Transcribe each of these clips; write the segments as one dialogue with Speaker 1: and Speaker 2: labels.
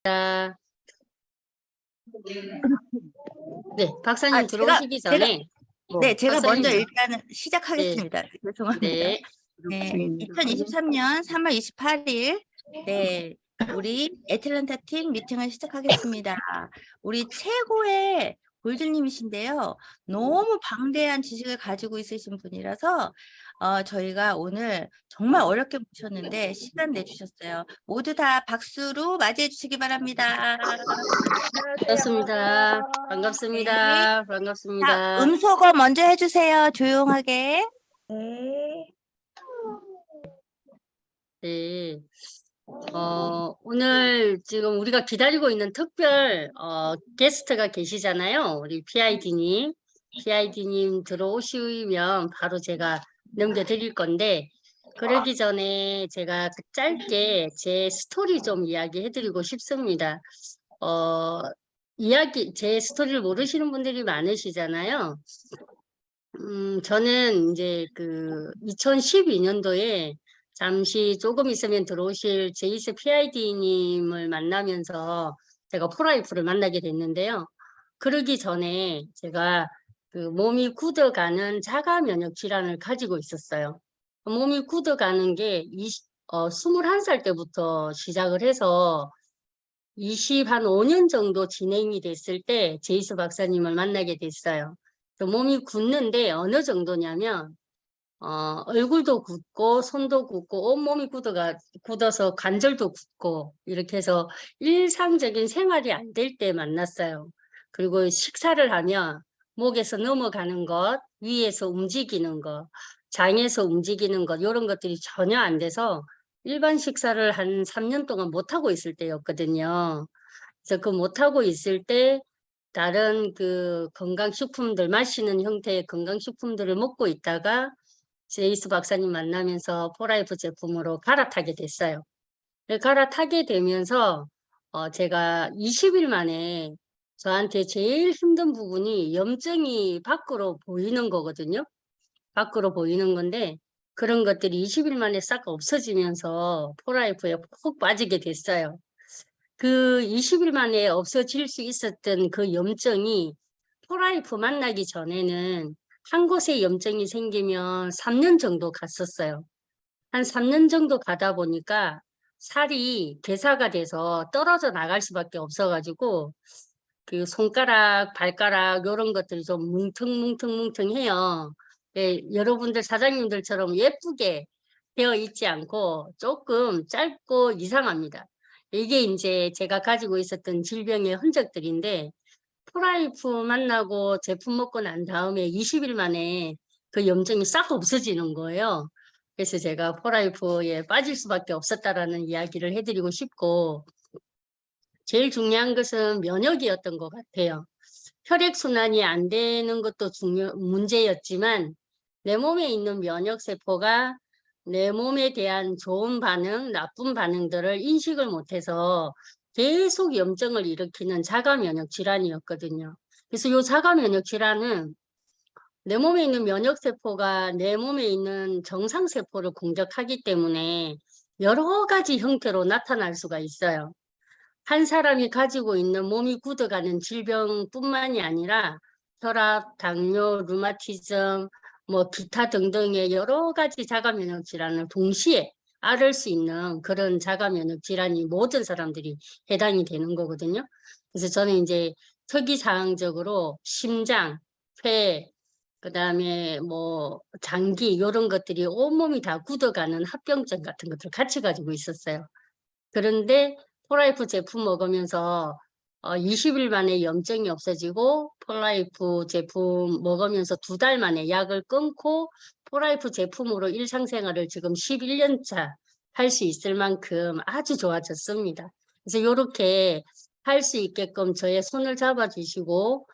Speaker 1: 자, 네, 박사님 들어오시기 전에
Speaker 2: 제가 먼저
Speaker 1: 박사님,
Speaker 2: 일단은 시작하겠습니다. 죄송합니다.
Speaker 1: 네,
Speaker 2: 네, 2023년 3월 28일, 우리 애틀랜타 팀 미팅을 시작하겠습니다. 우리 최고의 골드님이신데요. 너무 방대한 지식을 가지고 있으신 분이라서 저희가 오늘 정말 어렵게 모셨는데 시간 내주셨어요. 모두 다 박수로 맞이해 주시기 바랍니다.
Speaker 1: 반갑습니다. 반갑습니다.
Speaker 2: 자,
Speaker 1: 반갑습니다.
Speaker 2: 음소거 먼저 해주세요. 조용하게. 네.
Speaker 1: 네, 오늘 지금 우리가 기다리고 있는 특별 게스트가 계시잖아요. 우리 PID님. PID님 들어오시면 바로 제가 넘겨드릴 건데, 그러기 전에 제가 짧게 제 스토리 좀 이야기해드리고 싶습니다. 제 스토리를 모르시는 분들이 많으시잖아요. 저는 이제 2012년도에 잠시 조금 있으면 들어오실 제이스 PID님을 만나면서 제가 포라이프를 만나게 됐는데요. 그러기 전에 제가 몸이 굳어가는 자가 면역 질환을 가지고 있었어요. 몸이 굳어가는 게 21살 때부터 시작을 해서 5년 정도 진행이 됐을 때 제이스 박사님을 만나게 됐어요. 몸이 굳는데 어느 정도냐면 얼굴도 굳고 손도 굳고 온몸이 굳어서 관절도 굳고 이렇게 해서 일상적인 생활이 안 될 때 만났어요. 그리고 식사를 하면 목에서 넘어가는 것, 위에서 움직이는 것, 장에서 움직이는 것 이런 것들이 전혀 안 돼서 일반 식사를 한 3년 동안 못하고 있을 때였거든요. 그래서 그 못하고 있을 때 다른 건강식품들, 마시는 형태의 건강식품들을 먹고 있다가 제이스 박사님 만나면서 포라이프 제품으로 갈아타게 됐어요. 갈아타게 되면서 제가 20일 만에 저한테 제일 힘든 부분이 염증이 밖으로 보이는 거거든요. 밖으로 보이는 건데 그런 것들이 20일 만에 싹 없어지면서 포라이프에 푹 빠지게 됐어요. 그 20일 만에 없어질 수 있었던 그 염증이 포라이프 만나기 전에는 한 곳에 염증이 생기면 3년 정도 갔었어요. 한 3년 정도 가다 보니까 살이 괴사가 돼서 떨어져 나갈 수밖에 없어가지고 그 손가락, 발가락 이런 것들이 좀 뭉텅뭉텅뭉텅해요. 여러분들 사장님들처럼 예쁘게 되어 있지 않고 조금 짧고 이상합니다. 이게 이제 제가 가지고 있었던 질병의 흔적들인데 프라이프 만나고 제품 먹고 난 다음에 20일 만에 그 염증이 싹 없어지는 거예요. 그래서 제가 포라이프에 빠질 수밖에 없었다라는 이야기를 해드리고 싶고 제일 중요한 것은 면역이었던 것 같아요. 혈액순환이 안 되는 것도 문제였지만 내 몸에 있는 면역세포가 내 몸에 대한 좋은 반응, 나쁜 반응들을 인식을 못해서 계속 염증을 일으키는 자가면역 질환이었거든요. 그래서 이 자가면역 질환은 내 몸에 있는 면역세포가 내 몸에 있는 정상세포를 공격하기 때문에 여러 가지 형태로 나타날 수가 있어요. 한 사람이 가지고 있는 몸이 굳어가는 질병뿐만이 아니라 혈압, 당뇨, 류마티즘, 뭐 기타 등등의 여러 가지 자가면역 질환을 동시에 앓을 수 있는 그런 자가면역 질환이 모든 사람들이 해당이 되는 거거든요. 그래서 저는 이제 특이사항적으로 심장, 폐, 그다음에 뭐 장기 이런 것들이 온몸이 다 굳어가는 합병증 같은 것들을 같이 가지고 있었어요. 그런데 폴라이프 제품 먹으면서 20일 만에 염증이 없어지고 폴라이프 제품 먹으면서 2달 만에 약을 끊고 폴라이프 제품으로 일상생활을 지금 11년 차 할 수 있을 만큼 아주 좋아졌습니다. 그래서 이렇게 할 수 있게끔 저의 손을 잡아주시고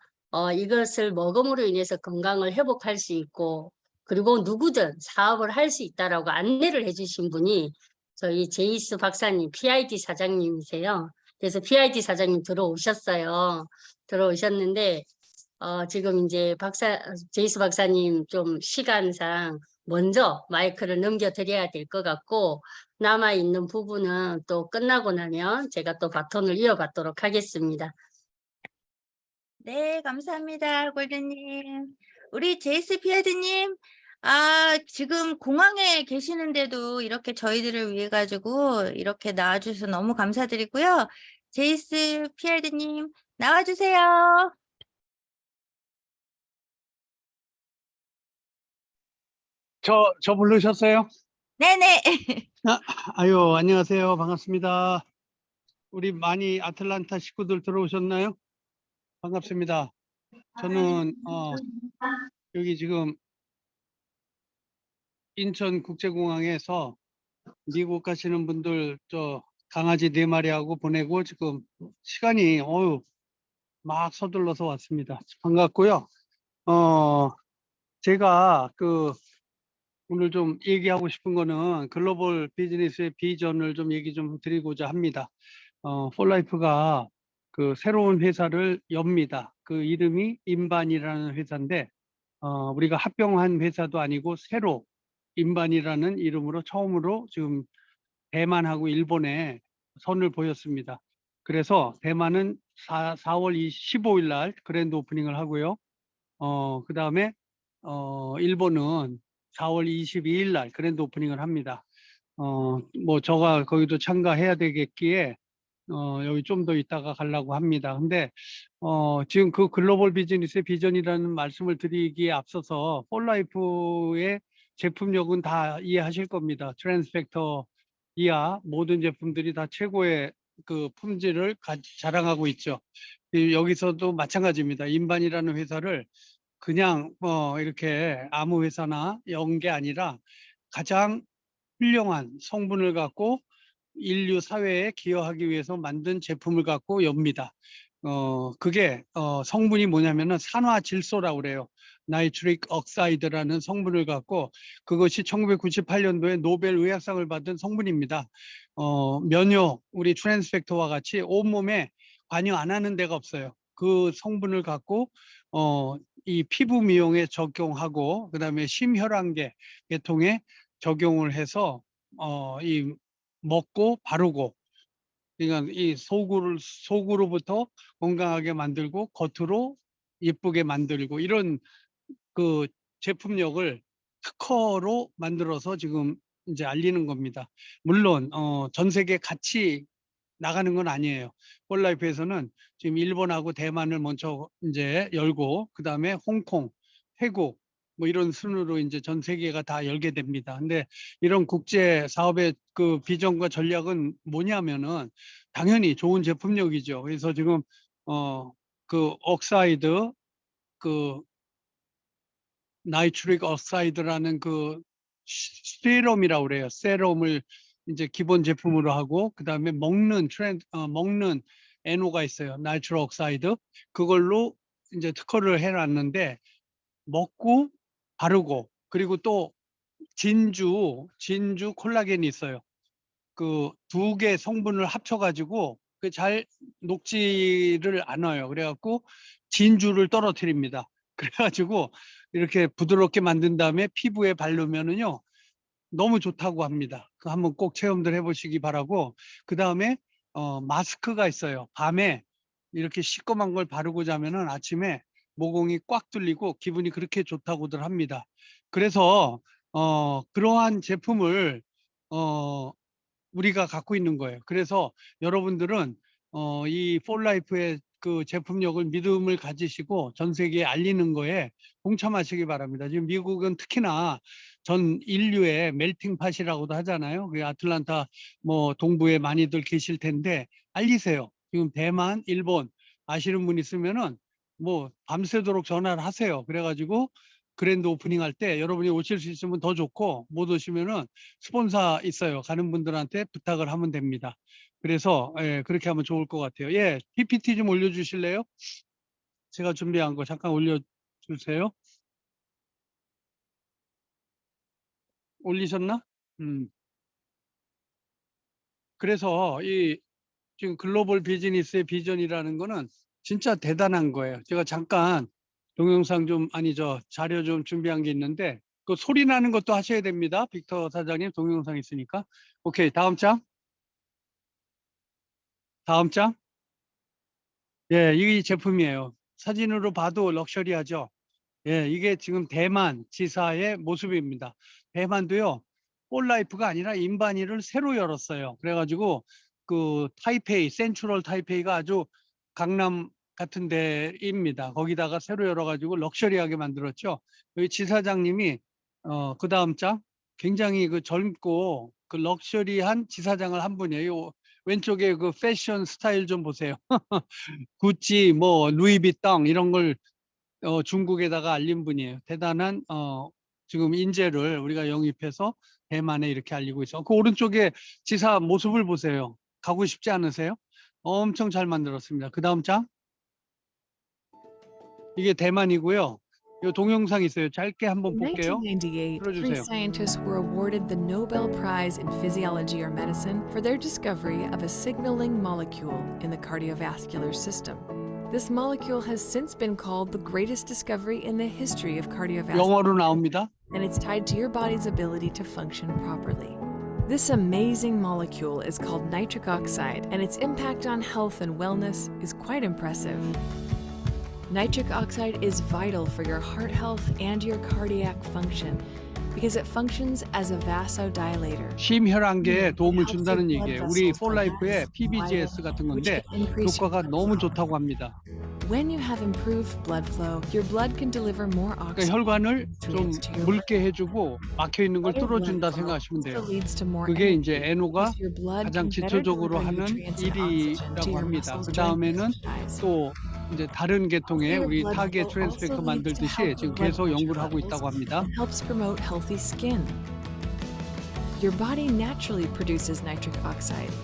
Speaker 1: 이것을 먹음으로 인해서 건강을 회복할 수 있고 그리고 누구든 사업을 할 수 있다라고 안내를 해주신 분이 저희 제이스 박사님, PID 사장님이세요. 그래서 PID 사장님 들어오셨어요. 들어오셨는데, 지금 이제 제이스 박사님 좀 시간상 먼저 마이크를 넘겨드려야 될 것 같고, 남아 있는 부분은 또 끝나고 나면 제가 또 바톤을 이어받도록 하겠습니다.
Speaker 2: 네, 감사합니다, 골드님. 우리 제이스 피아드님, 지금 공항에 계시는데도 이렇게 저희들을 위해 가지고 이렇게 나와주셔서 너무 감사드리고요. 제이스 피아드님, 나와주세요.
Speaker 3: 저 부르셨어요?
Speaker 2: 네네.
Speaker 3: 아유, 안녕하세요. 반갑습니다. 우리 많이 아틀란타 식구들 들어오셨나요? 반갑습니다. 저는 여기 지금 인천국제공항에서 미국 가시는 분들 저 강아지 4마리하고 보내고 지금 시간이 막 서둘러서 왔습니다. 반갑고요. 제가 오늘 좀 얘기하고 싶은 거는 글로벌 비즈니스의 비전을 좀 얘기 좀 드리고자 합니다. 폴라이프가 새로운 회사를 엽니다. 그 이름이 인반이라는 회사인데, 우리가 합병한 회사도 아니고 새로 인반이라는 이름으로 처음으로 지금 대만하고 일본에 선을 보였습니다. 그래서 대만은 4월 15일 날 그랜드 오프닝을 하고요. 그 다음에 일본은 4월 22일 날 그랜드 오프닝을 합니다. 뭐 저가 거기도 참가해야 되겠기에 여기 좀 더 있다가 가려고 합니다. 근데 지금 그 글로벌 비즈니스의 비전이라는 말씀을 드리기에 앞서서 폴라이프의 제품력은 다 이해하실 겁니다. 트랜스펙터 이하 모든 제품들이 다 최고의 그 품질을 자랑하고 있죠. 여기서도 마찬가지입니다. 인반이라는 회사를 그냥 이렇게 아무 회사나 연 게 아니라 가장 훌륭한 성분을 갖고 인류 사회에 기여하기 위해서 만든 제품을 갖고 엽니다. 그게 성분이 뭐냐면은 산화질소라고 그래요. 나이트릭 억사이드라는 성분을 갖고 그것이 1998년도에 노벨 의학상을 받은 성분입니다. 면역, 우리 트랜스펙터와 같이 온몸에 관여 안 하는 데가 없어요. 그 성분을 갖고 이 피부 미용에 적용하고 그다음에 심혈관계 계통에 적용을 해서 이 먹고 바르고 그러니까 이 속으로부터 건강하게 만들고 겉으로 예쁘게 만들고 이런 그 제품력을 특허로 만들어서 지금 이제 알리는 겁니다. 물론 전 세계 같이 나가는 건 아니에요. 폴라이프에서는 지금 일본하고 대만을 먼저 이제 열고 그다음에 홍콩, 태국 뭐 이런 순으로 이제 전 세계가 다 열게 됩니다. 근데 이런 국제 사업의 그 비전과 전략은 뭐냐면은 당연히 좋은 제품력이죠. 그래서 지금 옥사이드 그 나이트릭 억사이드라는 그 세럼이라고 그래요. 세럼을 이제 기본 제품으로 하고 그다음에 먹는 NO가 있어요. 나이트릭 억사이드. 그걸로 이제 특허를 해놨는데 먹고 바르고 그리고 또 진주 콜라겐이 있어요. 그 두 개 성분을 합쳐가지고 그 잘 녹지를 않아요. 그래갖고 진주를 떨어뜨립니다. 그래가지고 이렇게 부드럽게 만든 다음에 피부에 바르면은요 너무 좋다고 합니다. 그 한번 꼭 체험들 해보시기 바라고 그 다음에 마스크가 있어요. 밤에 이렇게 시꺼먼 걸 바르고 자면은 아침에 모공이 꽉 뚫리고 기분이 그렇게 좋다고들 합니다. 그래서 그러한 제품을 어, 우리가 갖고 있는 거예요. 그래서 여러분들은 이 폴라이프의 그 제품력을 믿음을 가지시고 전 세계에 알리는 거에 동참하시기 바랍니다. 지금 미국은 특히나 전 인류의 멜팅팟이라고도 하잖아요. 그 아틀란타 뭐 동부에 많이들 계실 텐데 알리세요. 지금 대만, 일본 아시는 분 있으면은 뭐 밤새도록 전화를 하세요. 그래가지고 그랜드 오프닝 할 때 여러분이 오실 수 있으면 더 좋고 못 오시면은 스폰서 있어요. 가는 분들한테 부탁을 하면 됩니다. 그래서 그렇게 하면 좋을 것 같아요. 예, PPT 좀 올려주실래요? 제가 준비한 거 잠깐 올려주세요. 올리셨나? 그래서 이 지금 글로벌 비즈니스의 비전이라는 거는 진짜 대단한 거예요. 제가 잠깐 동영상 좀 아니 저 자료 좀 준비한 게 있는데 그 소리 나는 것도 하셔야 됩니다. 빅터 사장님 동영상 있으니까. 오케이, 다음 장. 다음 장. 예, 이 제품이에요. 사진으로 봐도 럭셔리하죠. 예, 이게 지금 대만 지사의 모습입니다. 대만도요, 폴라이프가 아니라 인바니를 새로 열었어요. 그래가지고 그 타이페이, 센트럴 타이페이가 아주 강남 같은 데입니다. 거기다가 새로 열어가지고 럭셔리하게 만들었죠. 여기 지사장님이 그 다음 장 굉장히 그 젊고 그 럭셔리한 지사장을 한 분이에요. 왼쪽에 그 패션 스타일 좀 보세요. 구찌, 뭐 루이비통 이런 걸 중국에다가 알린 분이에요. 대단한 지금 인재를 우리가 영입해서 대만에 이렇게 알리고 있어. 그 오른쪽에 지사 모습을 보세요. 가고 싶지 않으세요? 엄청 잘 만들었습니다. 그 다음 장. 이게 대만이고요. 이 동영상 있어요. 짧게 한번
Speaker 4: In
Speaker 3: 볼게요.
Speaker 4: 1998, three
Speaker 3: 틀어주세요.
Speaker 4: scientists were awarded the Nobel Prize in Physiology or Medicine for their discovery of a signaling molecule in the cardiovascular system. This molecule has since been called the greatest discovery in the history of cardiovascular,
Speaker 3: 영어로 나옵니다.
Speaker 4: and it's tied to your body's ability to function properly. This amazing molecule is called nitric oxide, and its impact on health and wellness is quite impressive. Nitric oxide is vital for your heart health and your cardiac function because it functions as a vasodilator.
Speaker 3: 심혈관계에 도움을
Speaker 4: It helps
Speaker 3: 준다는
Speaker 4: your blood
Speaker 3: 얘기예요. 우리
Speaker 4: vessels
Speaker 3: 폴라이프의
Speaker 4: dilate,
Speaker 3: PBGS 같은
Speaker 4: which
Speaker 3: 건데
Speaker 4: can increase your
Speaker 3: 효과가
Speaker 4: blood
Speaker 3: 너무
Speaker 4: flow.
Speaker 3: 좋다고 합니다.
Speaker 4: When you have improved blood flow, your blood can deliver more
Speaker 3: 그러니까
Speaker 4: oxygen.
Speaker 3: 혈관을 좀
Speaker 4: to your
Speaker 3: 묽게 해주고 막혀 있는 걸
Speaker 4: Better blood
Speaker 3: 뚫어준다
Speaker 4: flow
Speaker 3: 생각하시면 돼요.
Speaker 4: also leads to more
Speaker 3: 그게
Speaker 4: energy
Speaker 3: 이제 NO가
Speaker 4: because your blood
Speaker 3: 가장
Speaker 4: can better
Speaker 3: 기초적으로
Speaker 4: deliver
Speaker 3: 하는
Speaker 4: nutrients and oxygen to
Speaker 3: 일이라고
Speaker 4: your
Speaker 3: 합니다.
Speaker 4: muscles
Speaker 3: 그
Speaker 4: during
Speaker 3: 다음에는
Speaker 4: exercise.
Speaker 3: 또 이제 다른 계통의
Speaker 4: Clear
Speaker 3: 우리
Speaker 4: blood
Speaker 3: 타겟
Speaker 4: flow
Speaker 3: 트랜스펙터
Speaker 4: also leads to
Speaker 3: 만들듯이
Speaker 4: healthy
Speaker 3: 지금
Speaker 4: blood
Speaker 3: 계속
Speaker 4: pressure
Speaker 3: 연구를 하고
Speaker 4: levels
Speaker 3: 있다고 합니다.
Speaker 4: and helps promote healthy skin. Your body naturally produces nitric oxide,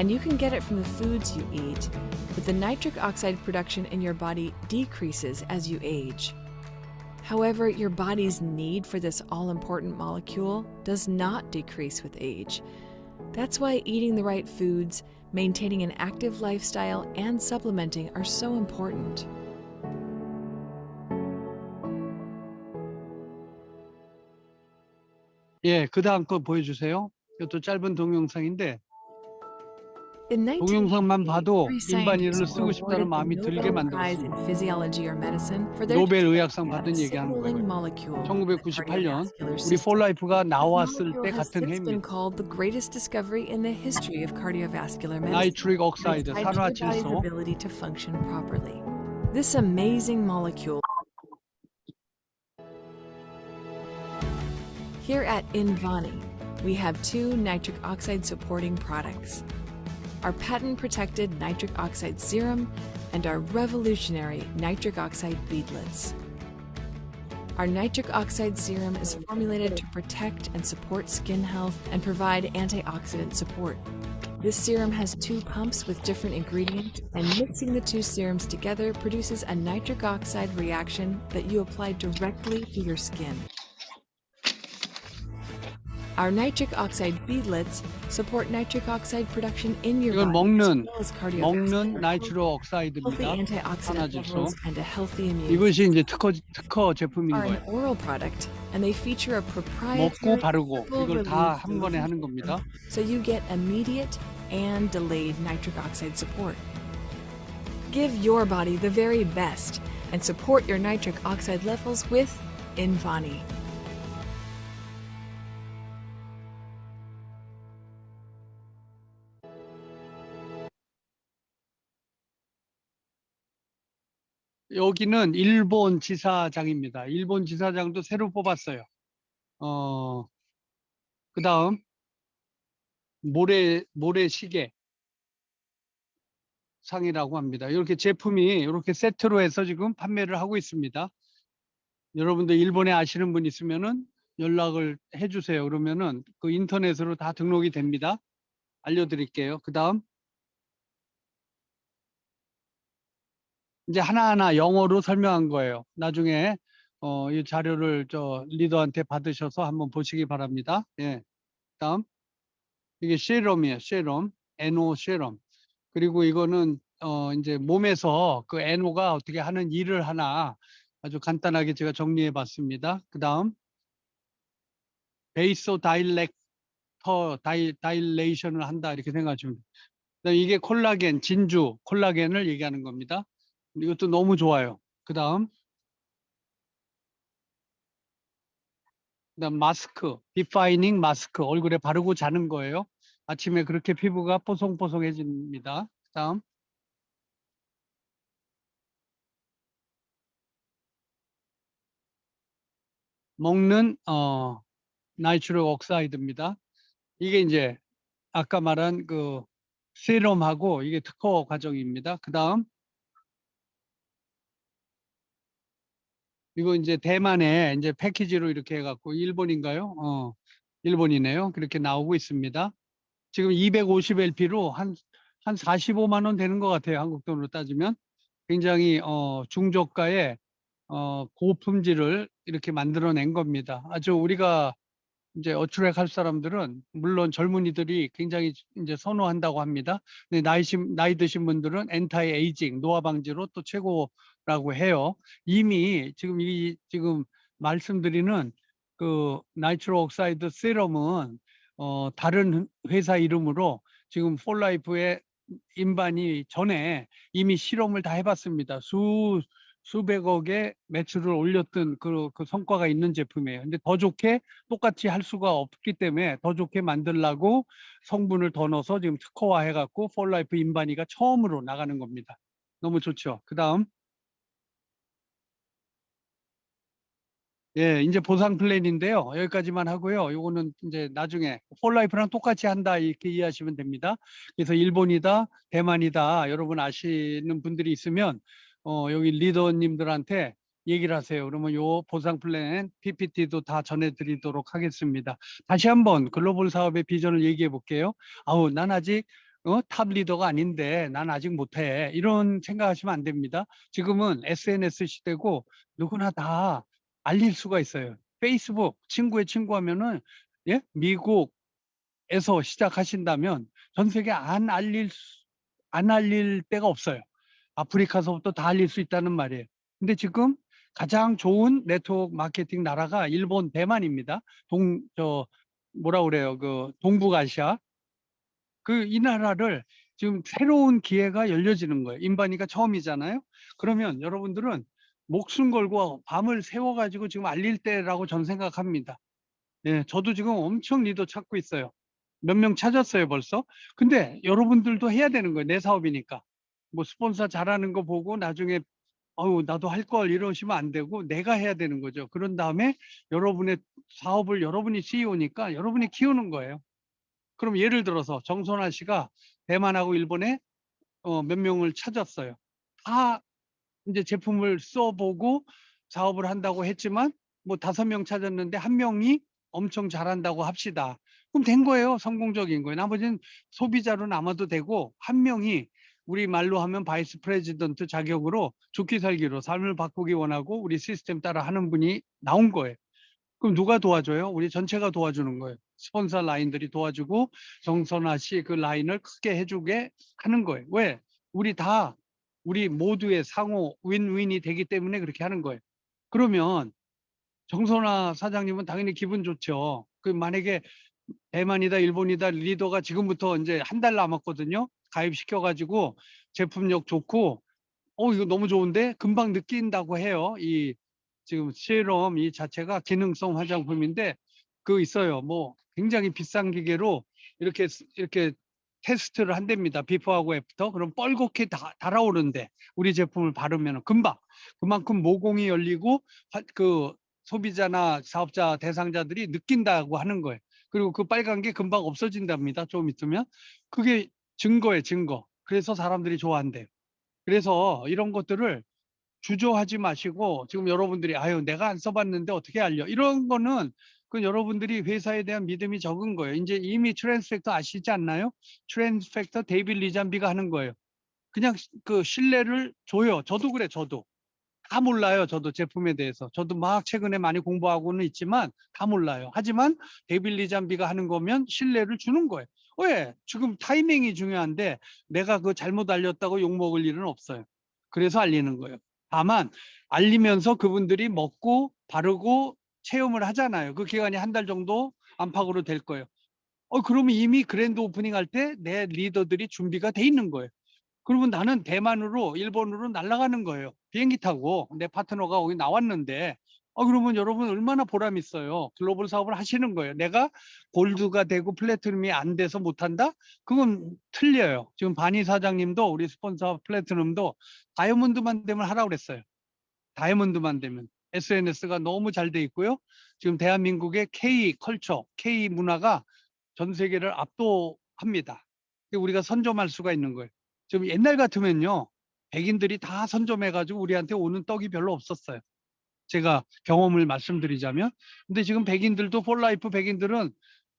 Speaker 4: and you can get it from the foods you eat, but the nitric oxide production in your body decreases as you age. However, your body's need for this all-important molecule does not decrease with age. That's why eating the right foods, maintaining an active lifestyle, and supplementing are so important.
Speaker 3: 예, 그 다음 거 보여주세요. 이것도 짧은 동영상인데
Speaker 4: In
Speaker 3: 동영상만
Speaker 4: 1988,
Speaker 3: 봐도
Speaker 4: three
Speaker 3: 인바니를
Speaker 4: scientists
Speaker 3: 쓰고
Speaker 4: were
Speaker 3: 싶다는
Speaker 4: awarded the
Speaker 3: 마음이 들게
Speaker 4: Nobel Prize in
Speaker 3: 만들었습니다.
Speaker 4: Physiology or Medicine for their
Speaker 3: 노벨 의학상
Speaker 4: discovery of
Speaker 3: 받은
Speaker 4: a
Speaker 3: 얘기하는
Speaker 4: signaling
Speaker 3: 거예요.
Speaker 4: molecule in the
Speaker 3: 1998년
Speaker 4: cardiovascular
Speaker 3: 우리
Speaker 4: system.
Speaker 3: 폴라이프가
Speaker 4: This
Speaker 3: 나왔을
Speaker 4: molecule
Speaker 3: 때
Speaker 4: has
Speaker 3: 같은
Speaker 4: since been
Speaker 3: 해입니다.
Speaker 4: called the greatest discovery in the history of cardiovascular medicine.
Speaker 3: 나이트릭
Speaker 4: And
Speaker 3: 옥사이드,
Speaker 4: it's tied to your body's
Speaker 3: 산화질소.
Speaker 4: ability to function properly. This amazing molecule. Here at Invani, we have two nitric oxide supporting products: our patent-protected nitric oxide serum and our revolutionary nitric oxide beadlets. Our nitric oxide serum is formulated to protect and support skin health and provide antioxidant support. This serum has two pumps with different ingredients, and mixing the two serums together produces a nitric oxide reaction that you apply directly to your skin. Our nitric oxide beadlets support nitric oxide production in your
Speaker 3: 이건
Speaker 4: body, as
Speaker 3: 먹는
Speaker 4: well as
Speaker 3: 먹는
Speaker 4: cardiovascular health,
Speaker 3: 나이트로
Speaker 4: healthy
Speaker 3: 옥사이드입니다.
Speaker 4: antioxidant
Speaker 3: 산화질소.
Speaker 4: levels, and a healthy immune
Speaker 3: 이것이
Speaker 4: system.
Speaker 3: 이제 특허 제품인
Speaker 4: Are an
Speaker 3: 거예요.
Speaker 4: oral product, and they feature a
Speaker 3: 먹고
Speaker 4: proprietary
Speaker 3: 바르고
Speaker 4: triple
Speaker 3: 이걸 다
Speaker 4: release
Speaker 3: 한 번에
Speaker 4: delivery
Speaker 3: 하는
Speaker 4: system,
Speaker 3: 겁니다.
Speaker 4: so you get immediate and delayed nitric oxide support. Give your body the very best and support your nitric oxide levels with Invani.
Speaker 3: 여기는 일본 지사장입니다. 일본 지사장도 새로 뽑았어요. 그 다음 모래시계 상이라고 합니다. 이렇게 제품이 이렇게 세트로 해서 지금 판매를 하고 있습니다. 여러분들 일본에 아시는 분 있으면은 연락을 해주세요. 그러면은 그 인터넷으로 다 등록이 됩니다. 알려드릴게요. 그 다음 이제 하나하나 영어로 설명한 거예요. 나중에 이 자료를 저 리더한테 받으셔서 한번 보시기 바랍니다. 예. 다음 이게 세럼이에요. 세럼, NO 세럼. 그리고 이거는 이제 몸에서 그 NO가 어떻게 하는 일을 하나 아주 간단하게 제가 정리해 봤습니다. 그 다음 베이소 다일레이션을 한다 이렇게 생각하시면 돼요. 그다음에 이게 콜라겐, 진주 콜라겐을 얘기하는 겁니다. 이것도 너무 좋아요. 그다음 마스크, 디파이닝 마스크 얼굴에 바르고 자는 거예요. 아침에 그렇게 피부가 뽀송뽀송해집니다. 그다음 먹는 나이트릭 옥사이드입니다. 이게 이제 아까 말한 그 세럼하고 이게 특허 과정입니다. 그다음 이거 이제 대만에 이제 패키지로 이렇게 해갖고 일본인가요? 일본이네요. 그렇게 나오고 있습니다. 지금 250LP로 한 45만 원 되는 것 같아요. 한국 돈으로 따지면 굉장히 중저가의 고품질을 이렇게 만들어낸 겁니다. 아주 우리가 이제 어트랙 할 사람들은 물론 젊은이들이 굉장히 이제 선호한다고 합니다. 근데 나이 드신 분들은 엔타이 에이징 노화 방지로 또 최고라고 해요. 이미 지금 말씀드리는 그 나이트로 옥사이드 세럼은 다른 회사 이름으로 지금 폴라이프의 인반이 전에 이미 실험을 다 해봤습니다. 수백억의 매출을 올렸던 그 성과가 있는 제품이에요. 근데 더 좋게 똑같이 할 수가 없기 때문에 더 좋게 만들려고 성분을 더 넣어서 지금 특허화 해갖고 폴라이프 인바니가 처음으로 나가는 겁니다. 너무 좋죠. 그 다음 예, 이제 보상 플랜인데요. 여기까지만 하고요. 요거는 이제 나중에 폴라이프랑 똑같이 한다 이렇게 이해하시면 됩니다. 그래서 일본이다, 대만이다 여러분 아시는 분들이 있으면 여기 리더님들한테 얘기를 하세요. 그러면 요 보상 플랜 PPT도 다 전해드리도록 하겠습니다. 다시 한번 글로벌 사업의 비전을 얘기해 볼게요. 아우, 난 아직 탑 리더가 아닌데 난 아직 못해. 이런 생각하시면 안 됩니다. 지금은 SNS 시대고 누구나 다 알릴 수가 있어요. 페이스북 친구의 친구 하면은 예? 미국에서 시작하신다면 전 세계 안 알릴 데가 없어요. 아프리카서부터 다 알릴 수 있다는 말이에요. 근데 지금 가장 좋은 네트워크 마케팅 나라가 일본, 대만입니다. 뭐라 그래요? 그 동북아시아. 이 나라를 지금 새로운 기회가 열려지는 거예요. 인바니가 처음이잖아요. 그러면 여러분들은 목숨 걸고 밤을 새워가지고 지금 알릴 때라고 저는 생각합니다. 예, 저도 지금 엄청 리더 찾고 있어요. 몇 명 찾았어요, 벌써. 근데 여러분들도 해야 되는 거예요. 내 사업이니까. 뭐 스폰서 잘하는 거 보고 나중에 나도 할 걸 이러시면 안 되고 내가 해야 되는 거죠. 그런 다음에 여러분의 사업을 여러분이 CEO니까 여러분이 키우는 거예요. 그럼 예를 들어서 정선아 씨가 대만하고 일본에 몇 명을 찾았어요. 다 이제 제품을 써보고 사업을 한다고 했지만 뭐 5명 찾았는데 1명이 엄청 잘한다고 합시다. 그럼 된 거예요. 성공적인 거예요. 나머지는 소비자로 남아도 되고 1명이 우리 말로 하면 바이스 프레지던트 자격으로 좋게 살기로 삶을 바꾸기 원하고 우리 시스템 따라 하는 분이 나온 거예요. 그럼 누가 도와줘요? 우리 전체가 도와주는 거예요. 스폰서 라인들이 도와주고 정선아 씨 그 라인을 크게 해주게 하는 거예요. 왜? 우리 모두의 상호 윈윈이 되기 때문에 그렇게 하는 거예요. 그러면 정선아 사장님은 당연히 기분 좋죠. 만약에 대만이다 일본이다 리더가 지금부터 이제 한 달 남았거든요. 가입시켜가지고 제품력 좋고 이거 너무 좋은데 금방 느낀다고 해요. 지금 세럼 이 자체가 기능성 화장품인데 있어요. 뭐 굉장히 비싼 기계로 이렇게 테스트를 한답니다. 비포하고 애프터. 그럼 뻘겋게 달아오른대. 우리 제품을 바르면 그만큼 모공이 열리고 그 소비자나 사업자 대상자들이 느낀다고 하는 거예요. 그리고 그 빨간 게 금방 없어진답니다. 좀 있으면. 그게 증거예요, 증거. 그래서 사람들이 좋아한대요. 그래서 이런 것들을 주저하지 마시고 지금 여러분들이 내가 안 써봤는데 어떻게 알려? 이런 거는 여러분들이 회사에 대한 믿음이 적은 거예요. 이제 이미 트랜스팩터 아시지 않나요? 트랜스팩터 데이빗 리잔비가 하는 거예요. 그냥 그 신뢰를 줘요. 저도 그래, 저도. 다 몰라요. 저도 제품에 대해서. 저도 막 최근에 많이 공부하고는 있지만 다 몰라요. 하지만 데이빗 리잔비가 하는 거면 신뢰를 주는 거예요. 왜? 지금 타이밍이 중요한데 내가 잘못 알렸다고 욕먹을 일은 없어요. 그래서 알리는 거예요. 다만 알리면서 그분들이 먹고 바르고 체험을 하잖아요. 그 기간이 한 달 정도 안팎으로 될 거예요. 그러면 이미 그랜드 오프닝 할 때 내 리더들이 준비가 돼 있는 거예요. 그러면 나는 대만으로, 일본으로 날아가는 거예요. 비행기 타고 내 파트너가 거기 나왔는데, 그러면 여러분 얼마나 보람 있어요. 글로벌 사업을 하시는 거예요. 내가 골드가 되고 플래티넘이 안 돼서 못한다? 그건 틀려요. 지금 바니 사장님도 우리 스폰서 플래티넘도 다이아몬드만 되면 하라고 그랬어요. 다이아몬드만 되면. SNS가 너무 잘 돼 있고요. 지금 대한민국의 K 컬처, K 문화가 전 세계를 압도합니다. 우리가 선점할 수가 있는 거예요. 지금 옛날 같으면요, 백인들이 다 선점해가지고 우리한테 오는 떡이 별로 없었어요. 제가 경험을 말씀드리자면. 근데 지금 백인들도 폴라이프 백인들은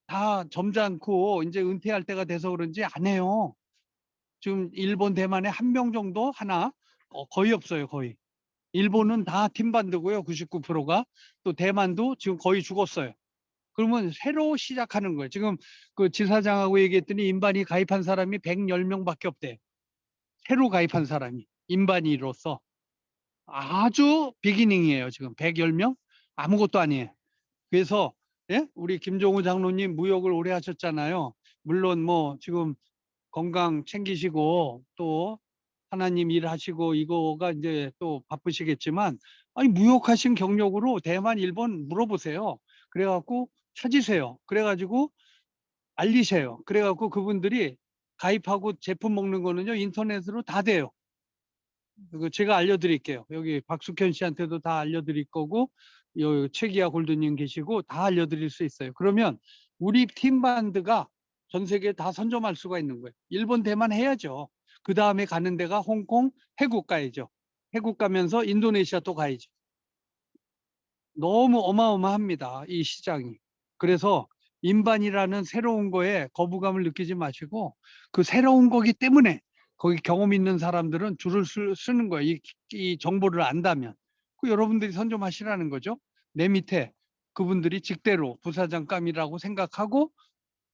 Speaker 3: 다 점잖고 이제 은퇴할 때가 돼서 그런지 안 해요. 지금 일본, 대만에 한 명 정도 하나 거의 없어요, 거의. 일본은 다 팀반드고요, 99%가. 또 대만도 지금 거의 죽었어요. 그러면 새로 시작하는 거예요. 지금 그 지사장하고 얘기했더니 인반이 가입한 사람이 110명밖에 없대요. 새로 가입한 사람이 인반이로서 아주 비기닝이에요. 지금 110명 아무것도 아니에요. 그래서 예? 우리 김종우 장로님 무역을 오래 하셨잖아요. 물론 뭐 지금 건강 챙기시고 또 하나님 일하시고 이거가 이제 또 바쁘시겠지만, 아니 무역하신 경력으로 대만, 일본 물어보세요. 그래갖고 찾으세요. 그래가지고 알리세요. 그래갖고 그분들이 가입하고 제품 먹는 거는요 인터넷으로 다 돼요. 그거 제가 알려드릴게요. 여기 박숙현 씨한테도 다 알려드릴 거고, 여기 최기아 골드님 계시고 다 알려드릴 수 있어요. 그러면 우리 팀반드가 전 세계에 다 선점할 수가 있는 거예요. 일본, 대만 해야죠. 그 다음에 가는 데가 홍콩, 태국 가야죠. 태국 가면서 인도네시아 또 가야죠. 너무 어마어마합니다, 이 시장이. 그래서 인반이라는 새로운 거에 거부감을 느끼지 마시고, 그 새로운 거기 때문에 거기 경험 있는 사람들은 줄을 쓰는 거예요. 이 정보를 안다면. 그 여러분들이 선점하시라는 거죠. 내 밑에 그분들이 직대로 부사장감이라고 생각하고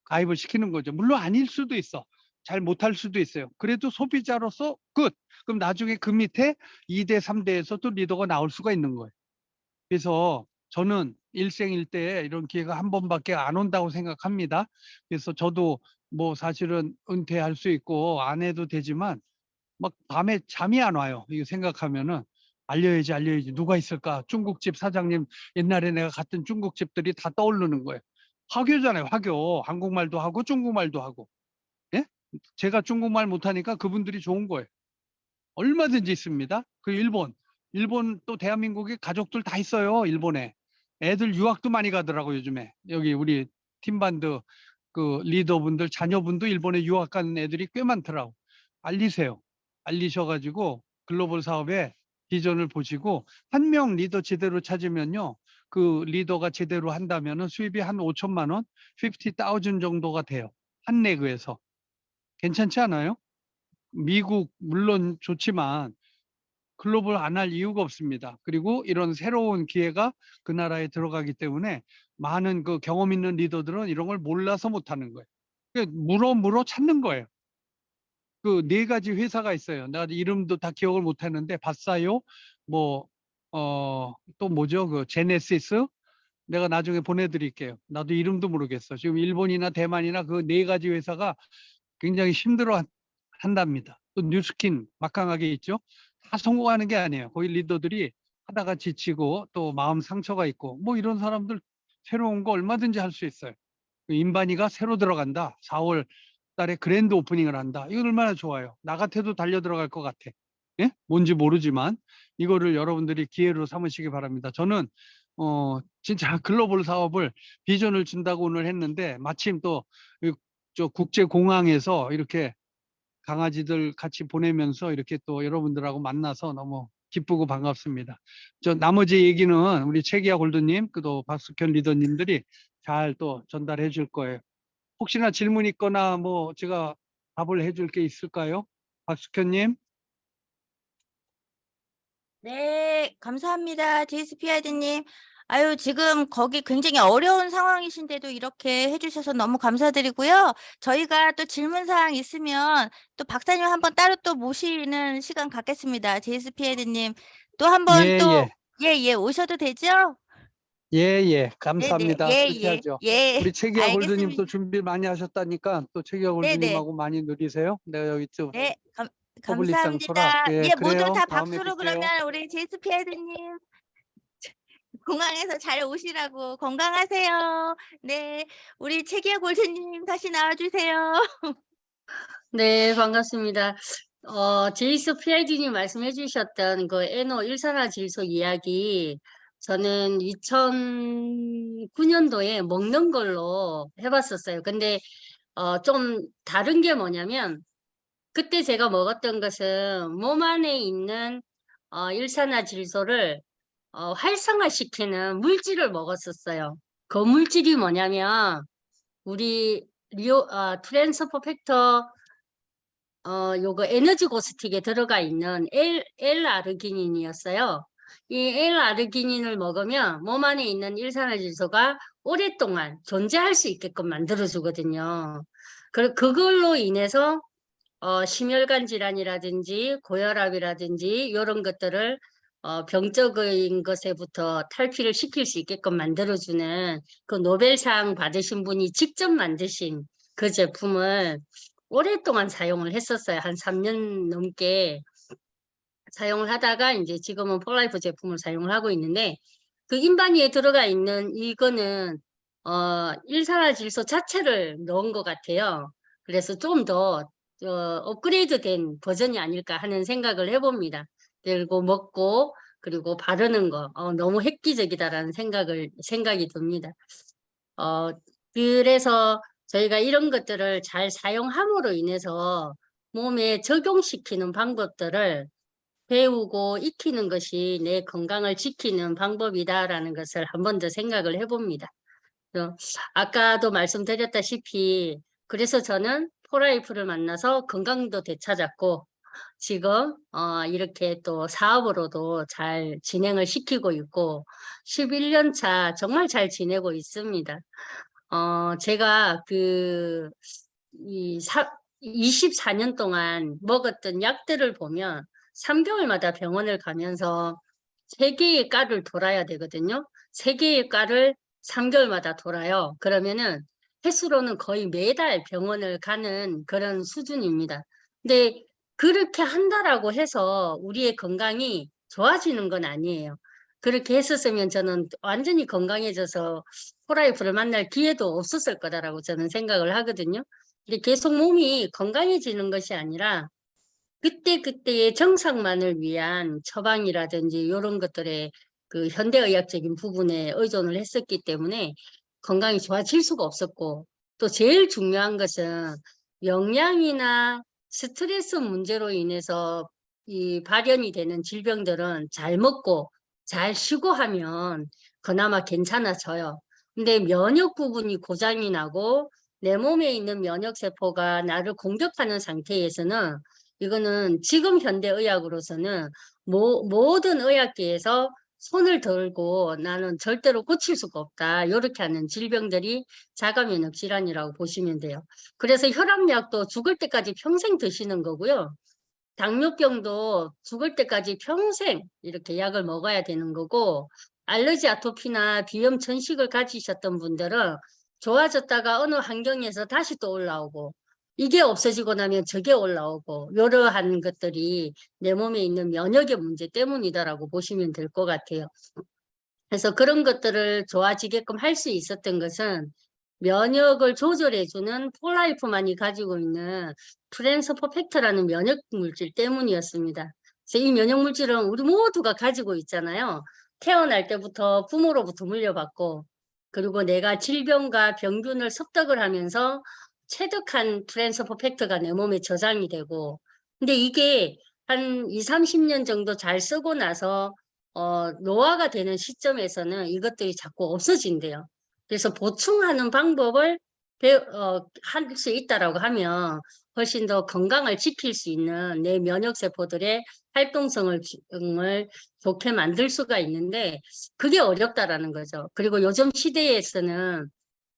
Speaker 3: 가입을 시키는 거죠. 물론 아닐 수도 있어. 잘 못할 수도 있어요. 그래도 소비자로서 끝. 그럼 나중에 그 밑에 2대, 3대에서 또 리더가 나올 수가 있는 거예요. 그래서 저는 일생일대에 이런 기회가 한 번밖에 안 온다고 생각합니다. 그래서 저도 뭐 사실은 은퇴할 수 있고 안 해도 되지만 막 밤에 잠이 안 와요. 이거 생각하면은 알려야지 누가 있을까? 중국집 사장님, 옛날에 내가 갔던 중국집들이 다 떠오르는 거예요. 화교잖아요, 화교. 한국말도 하고 중국말도 하고. 예? 제가 중국말 못하니까 그분들이 좋은 거예요. 얼마든지 있습니다. 그 일본 또 대한민국에 가족들 다 있어요. 일본에 애들 유학도 많이 가더라고 요즘에. 여기 우리 팀반드 그 리더분들 자녀분도 일본에 유학 가는 애들이 꽤 많더라고. 알리세요. 알리셔가지고 글로벌 사업에 비전을 보시고, 한 명 리더 제대로 찾으면요, 그 리더가 제대로 한다면은 수입이 한 5천만 원, 50,000 정도가 돼요. 한 레그에서. 괜찮지 않아요? 미국 물론 좋지만 글로벌 안 할 이유가 없습니다. 그리고 이런 새로운 기회가 그 나라에 들어가기 때문에 많은 그 경험 있는 리더들은 이런 걸 몰라서 못하는 거예요. 물어 찾는 거예요. 그 4가지 회사가 있어요. 나 이름도 다 기억을 못하는데 바사요, 뭐 또 뭐죠? 그 제네시스. 내가 나중에 보내드릴게요. 나도 이름도 모르겠어. 지금 일본이나 대만이나 그 4가지 회사가 굉장히 힘들어 한답니다. 또 뉴스킨 막강하게 있죠. 다 성공하는 게 아니에요. 거기 리더들이 하다가 지치고 또 마음 상처가 있고 뭐 이런 사람들 새로운 거 얼마든지 할 수 있어요. 인반이가 새로 들어간다. 4월 달에 그랜드 오프닝을 한다. 이건 얼마나 좋아요. 나 같아도 달려 들어갈 것 같아. 예? 뭔지 모르지만 이거를 여러분들이 기회로 삼으시기 바랍니다. 저는 진짜 글로벌 사업을 비전을 준다고 오늘 했는데, 마침 또 저 국제공항에서 이렇게 강아지들 같이 보내면서 이렇게 또 여러분들하고 만나서 너무 기쁘고 반갑습니다. 저 나머지 얘기는 우리 최기아 골드님, 또 박숙현 리더님들이 잘 또 전달해 줄 거예요. 혹시나 질문 있거나 뭐 제가 답을 해줄 게 있을까요? 박숙현님.
Speaker 2: 네, 감사합니다. JSPID님. 아유, 지금 거기 굉장히 어려운 상황이신데도 이렇게 해주셔서 너무 감사드리고요. 저희가 또 질문사항 있으면 또 박사님 한번 따로 또 모시는 시간 갖겠습니다. JSPID님 또 한번
Speaker 3: 예,
Speaker 2: 또,
Speaker 3: 예.
Speaker 2: 예, 오셔도 되죠?
Speaker 3: 예, 감사합니다.
Speaker 2: 예,
Speaker 3: 그렇게
Speaker 2: 예,
Speaker 3: 하죠.
Speaker 2: 예.
Speaker 3: 우리 최기아 골드님도
Speaker 2: 알겠습니다.
Speaker 3: 준비 많이 하셨다니까 또 최기아
Speaker 2: 네네.
Speaker 3: 골드님하고 많이 누리세요. 내가 여기 좀
Speaker 2: 네,
Speaker 3: 퍼블릭장 쳐라.
Speaker 2: 감사합니다.
Speaker 3: 예,
Speaker 2: 예, 모두
Speaker 3: 그래요.
Speaker 2: 다
Speaker 3: 다음에
Speaker 2: 박수로
Speaker 3: 뵐게요.
Speaker 2: 그러면 우리 제이스피 헤드님 공항에서 잘 오시라고 건강하세요. 네, 우리 최기아 골드님 다시 나와주세요.
Speaker 1: 네, 반갑습니다. 제이스 PID님 말씀해 주셨던 그 NO 일산화 질소 이야기, 저는 2009년도에 먹는 걸로 해봤었어요. 근데, 좀 다른 게 뭐냐면, 그때 제가 먹었던 것은 몸 안에 있는, 일산화 질소를, 활성화시키는 물질을 먹었었어요. 그 물질이 뭐냐면, 우리 트랜스포 팩터 요거 에너지 고스틱에 들어가 있는 L-아르기닌이었어요. 이 L-아르기닌을 먹으면 몸 안에 있는 일산화질소가 오랫동안 존재할 수 있게끔 만들어주거든요. 그걸로 인해서 심혈관 질환이라든지 고혈압이라든지 이런 것들을 병적인 것에부터 탈피를 시킬 수 있게끔 만들어주는 그 노벨상 받으신 분이 직접 만드신 그 제품을 오랫동안 사용을 했었어요. 한 3년 넘게 사용을 하다가 이제 지금은 폴라이프 제품을 사용을 하고 있는데, 그 인바니에 들어가 있는 이거는 일산화질소 자체를 넣은 것 같아요. 그래서 좀 더 업그레이드 된 버전이 아닐까 하는 생각을 해봅니다. 그리고 먹고 그리고 바르는 거 너무 획기적이다라는 생각이 듭니다. 그래서 저희가 이런 것들을 잘 사용함으로 인해서 몸에 적용시키는 방법들을 배우고 익히는 것이 내 건강을 지키는 방법이다라는 것을 한 번 더 생각을 해봅니다. 아까도 말씀드렸다시피 그래서 저는 포라이프를 만나서 건강도 되찾았고 지금 이렇게 또 사업으로도 잘 진행을 시키고 있고 11년 차 정말 잘 지내고 있습니다. 제가 24년 동안 먹었던 약들을 보면 3개월마다 병원을 가면서 3개의 과를 돌아야 되거든요. 3개의 과를 3개월마다 돌아요. 그러면은 횟수로는 거의 매달 병원을 가는 그런 수준입니다. 근데 그렇게 한다라고 해서 우리의 건강이 좋아지는 건 아니에요. 그렇게 했었으면 저는 완전히 건강해져서 포라이프를 만날 기회도 없었을 거다라고 저는 생각을 하거든요. 근데 계속 몸이 건강해지는 것이 아니라 그때그때의 정상만을 위한 처방이라든지 이런 것들에 그 현대의학적인 부분에 의존을 했었기 때문에 건강이 좋아질 수가 없었고, 또 제일 중요한 것은 영양이나 스트레스 문제로 인해서 이 발현이 되는 질병들은 잘 먹고 잘 쉬고 하면 그나마 괜찮아져요. 근데 면역 부분이 고장이 나고 내 몸에 있는 면역세포가 나를 공격하는 상태에서는 이거는 지금 현대의학으로서는 모든 의학계에서 손을 들고 나는 절대로 고칠 수가 없다. 이렇게 하는 질병들이 자가면역 질환이라고 보시면 돼요. 그래서 혈압약도 죽을 때까지 평생 드시는 거고요. 당뇨병도 죽을 때까지 평생 이렇게 약을 먹어야 되는 거고, 알러지 아토피나 비염 천식을 가지셨던 분들은 좋아졌다가 어느 환경에서 다시 또 올라오고, 이게 없어지고 나면 저게 올라오고, 이러한 것들이 내 몸에 있는 면역의 문제 때문이다라고 보시면 될 것 같아요. 그래서 그런 것들을 좋아지게끔 할 수 있었던 것은 면역을 조절해주는 폴라이프만이 가지고 있는 트랜스포 팩터라는 면역 물질 때문이었습니다. 그래서 이 면역 물질은 우리 모두가 가지고 있잖아요. 태어날 때부터 부모로부터 물려받고, 그리고 내가 질병과 병균을 습득을 하면서 체득한 트랜스포 팩터가 내 몸에 저장이 되고, 근데 이게 한 20, 30년 정도 잘 쓰고 나서 노화가 되는 시점에서는 이것들이 자꾸 없어진대요. 그래서 보충하는 방법을 할 수 있다라고 하면 훨씬 더 건강을 지킬 수 있는 내 면역세포들의 활동성을 좋게 만들 수가 있는데 그게 어렵다라는 거죠. 그리고 요즘 시대에서는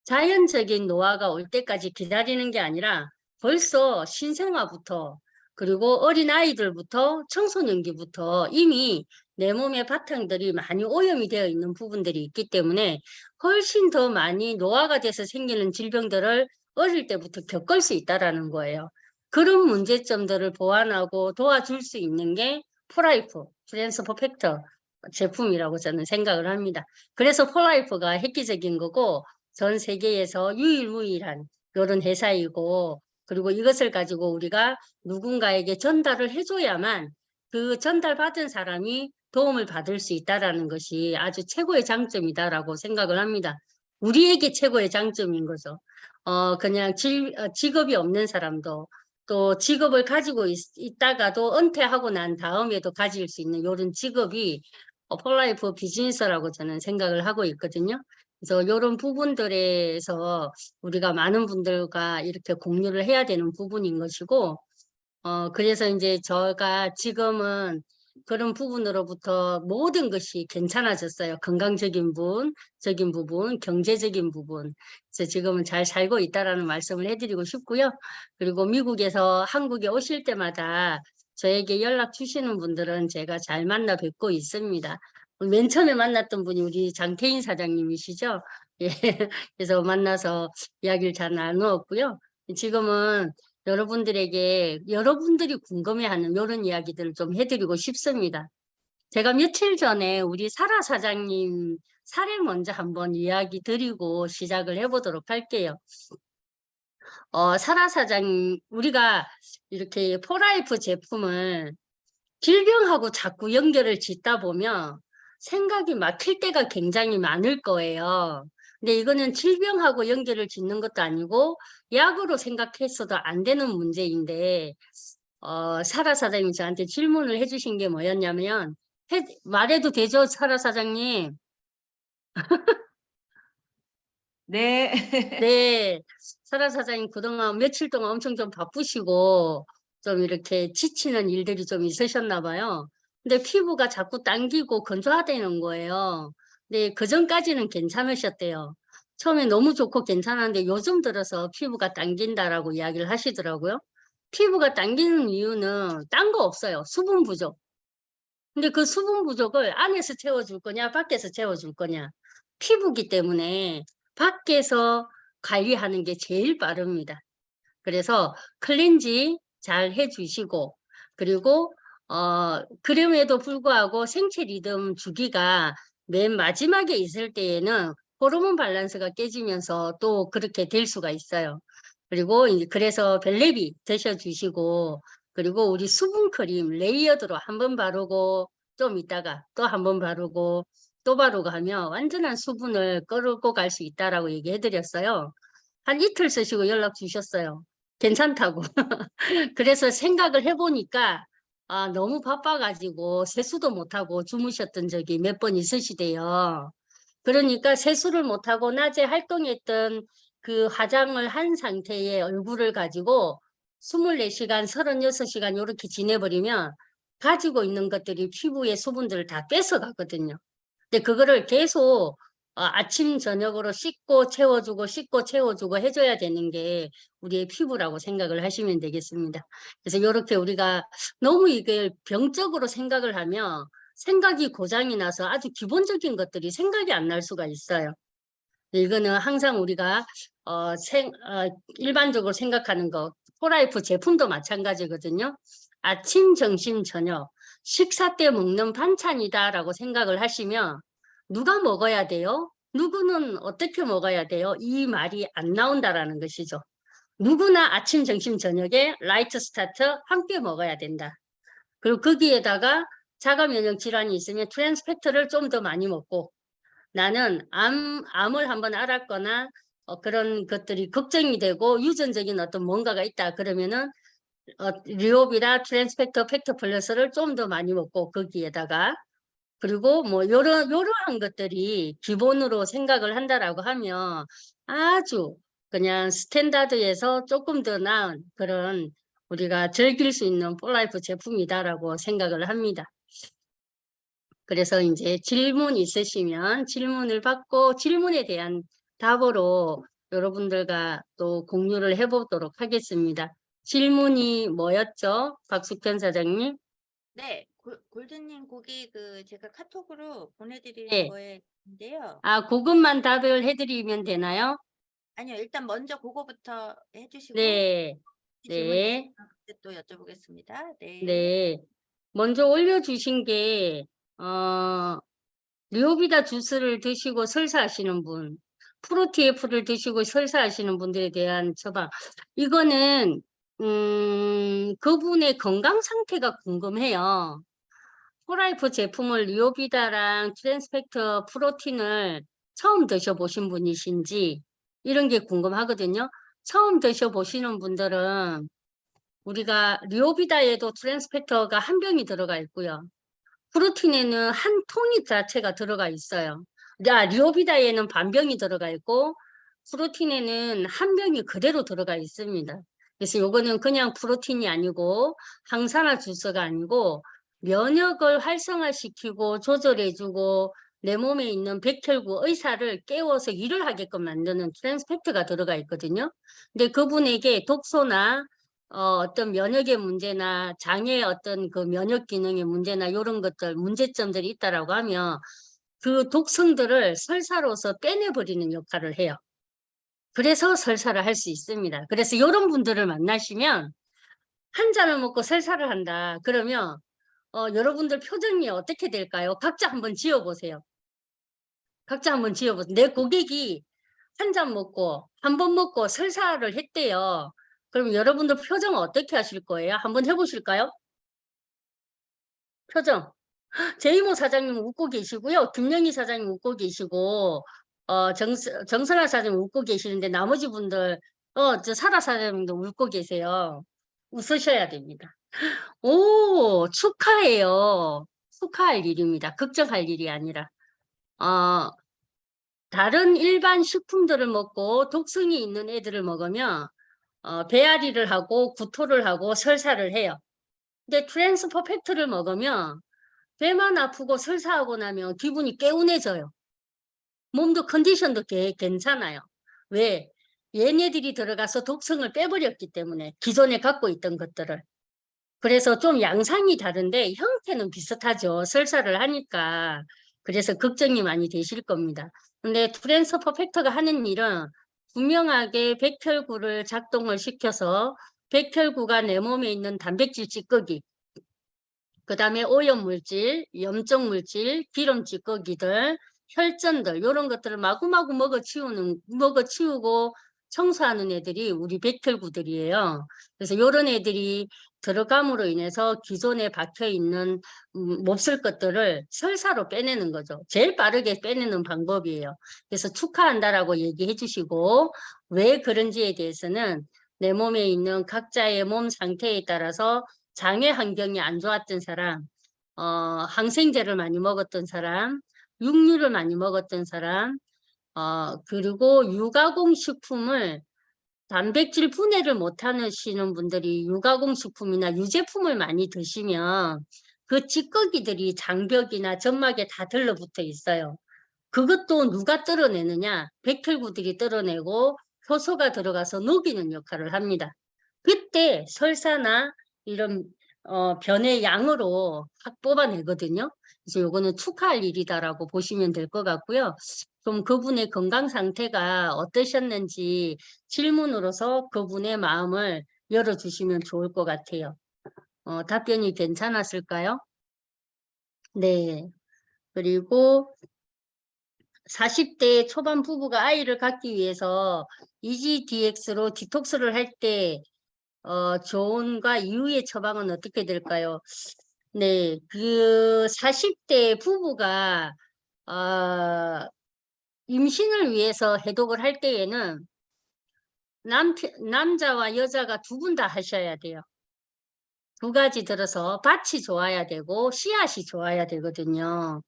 Speaker 1: 자연적인 노화가 올 때까지 기다리는 게 아니라 벌써 신생아부터 그리고 어린아이들부터 청소년기부터 이미 내 몸의 바탕들이 많이 오염이 되어 있는 부분들이 있기 때문에 훨씬 더 많이 노화가 돼서 생기는 질병들을 어릴 때부터 겪을 수 있다라는 거예요. 그런 문제점들을 보완하고 도와줄 수 있는 게 폴라이프, 트랜스퍼 팩터 제품이라고 저는 생각을 합니다. 그래서 폴라이프가 획기적인 거고 전 세계에서 유일무이한 이런 회사이고, 그리고 이것을 가지고 우리가 누군가에게 전달을 해줘야만 그 전달받은 사람이 도움을 받을 수 있다라는 것이 아주 최고의 장점이다라고 생각을 합니다. 우리에게 최고의 장점인 거죠. 그냥 직업이 없는 사람도 또 직업을 가지고 있다가도 은퇴하고 난 다음에도 가질 수 있는 이런 직업이 폴라이프 비즈니스라고 저는 생각을 하고 있거든요. 그래서 이런 부분들에서 우리가 많은 분들과 이렇게 공유를 해야 되는 부분인 것이고, 그래서 이제 제가 지금은 그런 부분으로부터 모든 것이 괜찮아졌어요. 건강적인 부분, 경제적인 부분. 그래서 지금은 잘 살고 있다라는 말씀을 해드리고 싶고요. 그리고 미국에서 한국에 오실 때마다 저에게 연락 주시는 분들은 제가 잘 만나 뵙고 있습니다. 맨 처음에 만났던 분이 우리 장태인 사장님이시죠. 예. 그래서 만나서 이야기를 잘 나누었고요. 지금은 여러분들에게 여러분들이 궁금해하는 이런 이야기들을 좀 해드리고 싶습니다. 제가 며칠 전에 우리 사라 사장님 사례 먼저 한번 이야기 드리고 시작을 해보도록 할게요. 사라 사장, 우리가 이렇게 폴라이프 제품을 질병하고 자꾸 연결을 짓다 보면 생각이 막힐 때가 굉장히 많을 거예요. 근데 이거는 질병하고 연결을 짓는 것도 아니고 약으로 생각했어도 안 되는 문제인데, 사라 사장님이 저한테 질문을 해주신 게 뭐였냐면, 말해도 되죠, 사라 사장님?
Speaker 5: 네.
Speaker 1: 네, 사라 사장님 그동안 며칠 동안 엄청 좀 바쁘시고 좀 이렇게 지치는 일들이 좀 있으셨나 봐요. 근데 피부가 자꾸 당기고 건조하다는 거예요. 근데 그전까지는 괜찮으셨대요. 처음에 너무 좋고 괜찮았는데 요즘 들어서 피부가 당긴다라고 이야기를 하시더라고요. 피부가 당기는 이유는 딴 거 없어요. 수분 부족. 근데 그 수분 부족을 안에서 채워줄 거냐, 밖에서 채워줄 거냐. 피부기 때문에 밖에서 관리하는 게 제일 빠릅니다. 그래서 클렌징 잘 해주시고, 그리고 그럼에도 불구하고 생체 리듬 주기가 맨 마지막에 있을 때에는 호르몬 밸런스가 깨지면서 또 그렇게 될 수가 있어요. 그리고 그래서 벨레비 드셔주시고, 그리고 우리 수분 크림 레이어드로 한번 바르고 좀 있다가 또 한번 바르고 또 바르고 하면 완전한 수분을 끌고 갈 수 있다라고 얘기해 드렸어요. 한 이틀 쓰시고 연락 주셨어요. 괜찮다고. 그래서 생각을 해보니까 너무 바빠가지고 세수도 못하고 주무셨던 적이 몇 번 있으시대요. 그러니까 세수를 못하고 낮에 활동했던 그 화장을 한 상태의 얼굴을 가지고 24시간, 36시간 이렇게 지내버리면 가지고 있는 것들이 피부의 수분들을 다 뺏어가거든요. 근데 그거를 계속 아침, 저녁으로 씻고 채워주고 해줘야 되는 게 우리의 피부라고 생각을 하시면 되겠습니다. 그래서 이렇게 우리가 너무 이게 병적으로 생각을 하면 생각이 고장이 나서 아주 기본적인 것들이 생각이 안 날 수가 있어요. 이거는 항상 우리가 일반적으로 생각하는 거, 폴라이프 제품도 마찬가지거든요. 아침, 점심, 저녁, 식사 때 먹는 반찬이다라고 생각을 하시면 누가 먹어야 돼요? 누구는 어떻게 먹어야 돼요? 이 말이 안 나온다라는 것이죠. 누구나 아침, 점심, 저녁에 라이트 스타트 함께 먹어야 된다. 그리고 거기에다가 자가 면역 질환이 있으면 트랜스팩터를 좀 더 많이 먹고, 나는 암을 한번 앓았거나 그런 것들이 걱정이 되고 유전적인 어떤 뭔가가 있다 그러면은 리오비라 트랜스팩터 팩터 플러스를 좀 더 많이 먹고 거기에다가, 그리고 뭐 요러한 것들이 기본으로 생각을 한다라고 하면 아주 그냥 스탠다드에서 조금 더 나은 그런 우리가 즐길 수 있는 폴라이프 제품이다라고 생각을 합니다. 그래서 이제 질문 있으시면 질문을 받고 질문에 대한 답으로 여러분들과 또 공유를 해보도록 하겠습니다. 질문이 뭐였죠? 박숙현 사장님?
Speaker 2: 네, 골드님 거기 제가 카톡으로 보내드릴
Speaker 1: 네.
Speaker 2: 거인데요.
Speaker 1: 아, 그것만 답을 해드리면 되나요?
Speaker 2: 아니요, 일단 먼저 그거부터 해주시고
Speaker 1: 네,
Speaker 2: 질문
Speaker 1: 네,
Speaker 2: 있으면 그때 또 여쭤보겠습니다. 네.
Speaker 1: 네. 먼저 올려주신 게, 리오비다 주스를 드시고 설사하시는 분, 프로티에프를 드시고 설사하시는 분들에 대한 처방. 이거는, 그분의 건강 상태가 궁금해요. 포라이프 제품을 리오비다랑 트랜스펙터 프로틴을 처음 드셔보신 분이신지 이런 게 궁금하거든요. 처음 드셔보시는 분들은 우리가 리오비다에도 트랜스펙터가 한 병이 들어가 있고요. 프로틴에는 한 통이 자체가 들어가 있어요. 리오비다에는 반 병이 들어가 있고 프로틴에는 한 병이 그대로 들어가 있습니다. 그래서 요거는 그냥 프로틴이 아니고 항산화 주스가 아니고 면역을 활성화시키고 조절해주고 내 몸에 있는 백혈구 의사를 깨워서 일을 하게끔 만드는 트랜스펙트가 들어가 있거든요. 근데 그분에게 독소나 어떤 면역의 문제나 장의 어떤 그 면역 기능의 문제나 이런 것들 문제점들이 있다라고 하면 그 독성들을 설사로서 빼내버리는 역할을 해요. 그래서 설사를 할 수 있습니다. 그래서 이런 분들을 만나시면 한 잔을 먹고 설사를 한다. 그러면 여러분들 표정이 어떻게 될까요? 각자 한번 지어보세요. 각자 한번 지어보세요. 내 고객이 한 잔 먹고 한 번 먹고 설사를 했대요. 그럼 여러분들 표정 어떻게 하실 거예요? 한번 해보실까요? 표정. 제이모 사장님 웃고 계시고요. 김영희 사장님 웃고 계시고, 정선아 사장님 웃고 계시는데 나머지 분들, 저 사라 사장님도 웃고 계세요. 웃으셔야 됩니다. 오, 축하해요. 축하할 일입니다. 걱정할 일이 아니라. 어, 다른 일반 식품들을 먹고 독성이 있는 애들을 먹으면, 배앓이를 하고 구토를 하고 설사를 해요. 근데 트랜스 퍼펙트를 먹으면 배만 아프고 설사하고 나면 기분이 개운해져요. 몸도 컨디션도 괜찮아요. 왜? 얘네들이 들어가서 독성을 빼버렸기 때문에 기존에 갖고 있던 것들을. 그래서 좀 양상이 다른데 형태는 비슷하죠. 설사를 하니까. 그래서 걱정이 많이 되실 겁니다. 근데 트랜스 퍼펙터가 하는 일은 분명하게 백혈구를 작동을 시켜서 백혈구가 내 몸에 있는 단백질 찌꺼기, 그 다음에 오염물질, 염증물질, 기름 찌꺼기들, 혈전들 이런 것들을 마구마구 먹어치우고 청소하는 애들이 우리 백혈구들이에요. 그래서 이런 애들이 들어감으로 인해서 기존에 박혀있는 몹쓸 것들을 설사로 빼내는 거죠. 제일 빠르게 빼내는 방법이에요. 그래서 축하한다라고 얘기해 주시고 왜 그런지에 대해서는 내 몸에 있는 각자의 몸 상태에 따라서 장애 환경이 안 좋았던 사람, 항생제를 많이 먹었던 사람, 육류를 많이 먹었던 사람, 그리고 유가공 식품을 단백질 분해를 못 하시는 분들이 유가공 식품이나 유제품을 많이 드시면 그 찌꺼기들이 장벽이나 점막에 다 들러붙어 있어요. 그것도 누가 뜯어내느냐? 백혈구들이 뜯어내고 효소가 들어가서 녹이는 역할을 합니다. 그때 설사나 이런 변의 양으로 확 뽑아내거든요. 그래서 요거는 축하할 일이다라고 보시면 될 것 같고요. 좀 그분의 건강 상태가 어떠셨는지 질문으로서 그분의 마음을 열어주시면 좋을 것 같아요. 답변이 괜찮았을까요? 네. 그리고 40대 초반 부부가 아이를 갖기 위해서 EGDX로 디톡스를 할 때 조언과 이후의 처방은 어떻게 될까요? 네, 그 40대 부부가 임신을 위해서 해독을 할 때에는 남자와 여자가 두 분 다 하셔야 돼요. 두 가지 들어서 밭이 좋아야 되고 씨앗이 좋아야 되거든요.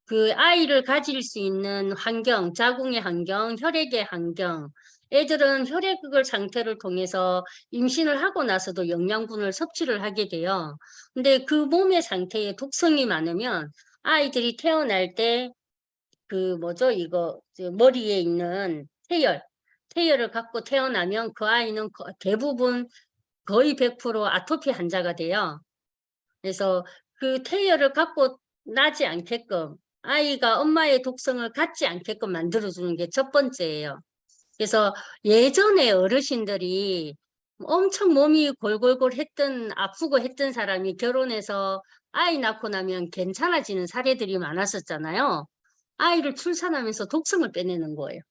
Speaker 1: 그 아이를 가질 수 있는 환경, 자궁의 환경, 혈액의 환경, 애들은 혈액을 상태를 통해서 임신을 하고 나서도 영양분을 섭취를 하게 돼요. 근데 그 몸의 상태에 독성이 많으면 아이들이 태어날 때 그 뭐죠? 이거 머리에 있는 태열, 태여를 갖고 태어나면 그 아이는 대부분 거의 100% 아토피 환자가 돼요. 그래서 그 태여를 갖고 나지 않게끔 아이가 엄마의 독성을 갖지 않게끔 만들어주는 게 첫 번째예요. 그래서 예전에 어르신들이 엄청 몸이 골골골 했던, 아프고 했던 사람이 결혼해서 아이 낳고 나면 괜찮아지는 사례들이 많았었잖아요. 아이를 출산하면서 독성을 빼내는 거예요.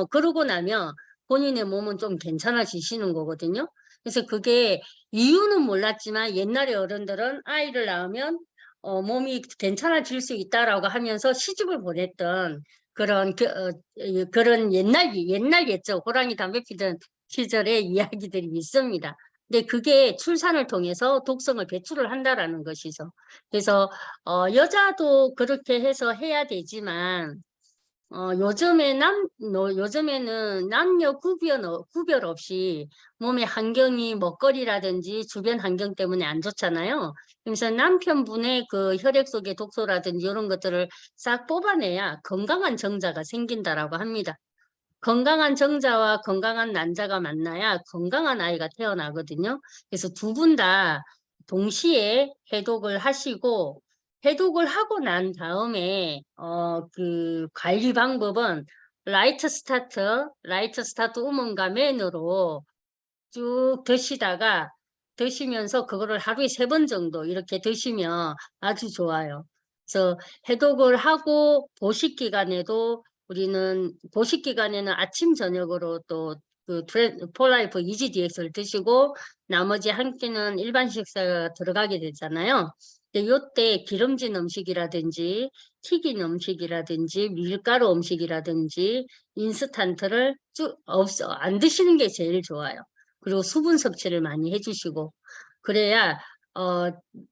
Speaker 1: 그러고 나면 본인의 몸은 좀 괜찮아지시는 거거든요. 그래서 그게 이유는 몰랐지만 옛날에 어른들은 아이를 낳으면 몸이 괜찮아질 수 있다라고 하면서 시집을 보냈던 그런 옛날 옛적 호랑이 담배 피던 시절의 이야기들이 있습니다. 근데 그게 출산을 통해서 독성을 배출을 한다라는 것이죠. 그래서 여자도 그렇게 해서 해야 되지만 요즘에는 남녀 구별 없이 몸의 환경이 먹거리라든지 주변 환경 때문에 안 좋잖아요. 그래서 남편분의 그 혈액 속의 독소라든지 이런 것들을 싹 뽑아내야 건강한 정자가 생긴다라고 합니다. 건강한 정자와 건강한 난자가 만나야 건강한 아이가 태어나거든요. 그래서 두 분 다 동시에 해독을 하시고, 해독을 하고 난 다음에 그 관리 방법은 라이트 스타트 우먼과 맨으로 쭉 드시면서 그거를 하루에 3번 정도 이렇게 드시면 아주 좋아요. 그래서 해독을 하고 보식 기간에는 아침 저녁으로 또 그 폴라이프 EGDX를 드시고 나머지 한 끼는 일반 식사가 들어가게 되잖아요. 근데 요때 기름진 음식이라든지 튀긴 음식이라든지 밀가루 음식이라든지 인스턴트를 안 드시는 게 제일 좋아요. 그리고 수분 섭취를 많이 해주시고, 그래야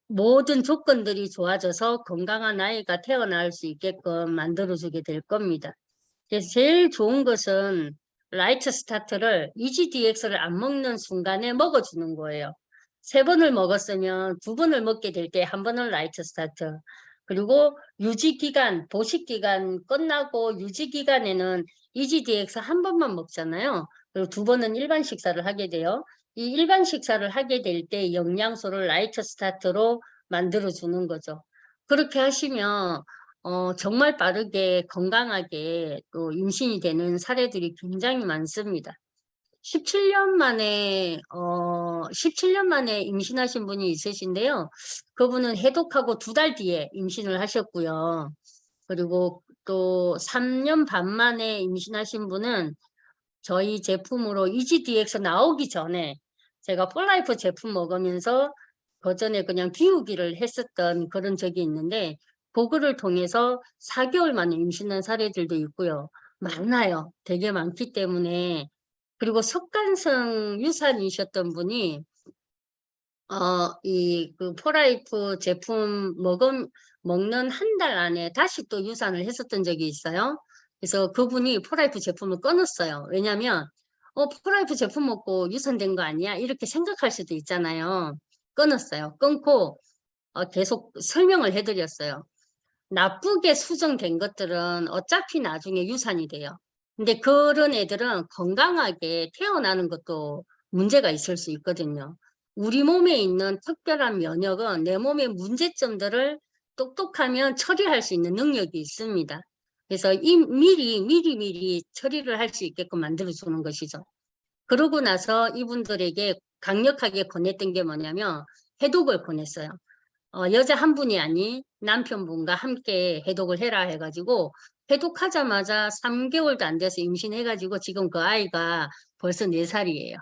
Speaker 1: 모든 조건들이 좋아져서 건강한 아이가 태어날 수 있게끔 만들어주게 될 겁니다. 그래서 제일 좋은 것은 라이트 스타트를 EGDX를 안 먹는 순간에 먹어주는 거예요. 3번을 먹었으면 2번을 먹게 될 때 1번은 라이트 스타트. 그리고 보식 기간 끝나고 유지 기간에는 EGDX 1번만 먹잖아요. 그리고 2번은 일반 식사를 하게 돼요. 이 일반 식사를 하게 될 때 영양소를 라이트 스타트로 만들어 주는 거죠. 그렇게 하시면 정말 빠르게 건강하게 또 임신이 되는 사례들이 굉장히 많습니다. 17년 만에 임신하신 분이 있으신데요. 그분은 해독하고 2달 뒤에 임신을 하셨고요. 그리고 또 3년 반 만에 임신하신 분은 저희 제품으로 EGDX 나오기 전에 제가 폴라이프 제품 먹으면서 그 전에 그냥 비우기를 했었던 그런 적이 있는데 그거를 통해서 4개월 만에 임신한 사례들도 있고요. 많아요. 되게 많기 때문에. 그리고 석간성 유산이셨던 분이 그 폴라이프 제품 먹는 한 달 안에 다시 또 유산을 했었던 적이 있어요. 그래서 그분이 폴라이프 제품을 끊었어요. 왜냐면 폴라이프 제품 먹고 유산된 거 아니야? 이렇게 생각할 수도 있잖아요. 끊었어요. 끊고 계속 설명을 해드렸어요. 나쁘게 수정된 것들은 어차피 나중에 유산이 돼요. 근데 그런 애들은 건강하게 태어나는 것도 문제가 있을 수 있거든요. 우리 몸에 있는 특별한 면역은 내 몸의 문제점들을 똑똑하면 처리할 수 있는 능력이 있습니다. 그래서 미리 처리를 할 수 있게끔 만들어주는 것이죠. 그러고 나서 이분들에게 강력하게 권했던 게 뭐냐면 해독을 권했어요. 여자 한 분이 아닌 남편분과 함께 해독을 해라 해가지고 해독하자마자 3개월도 안 돼서 임신해가지고 지금 그 아이가 벌써 4살이에요.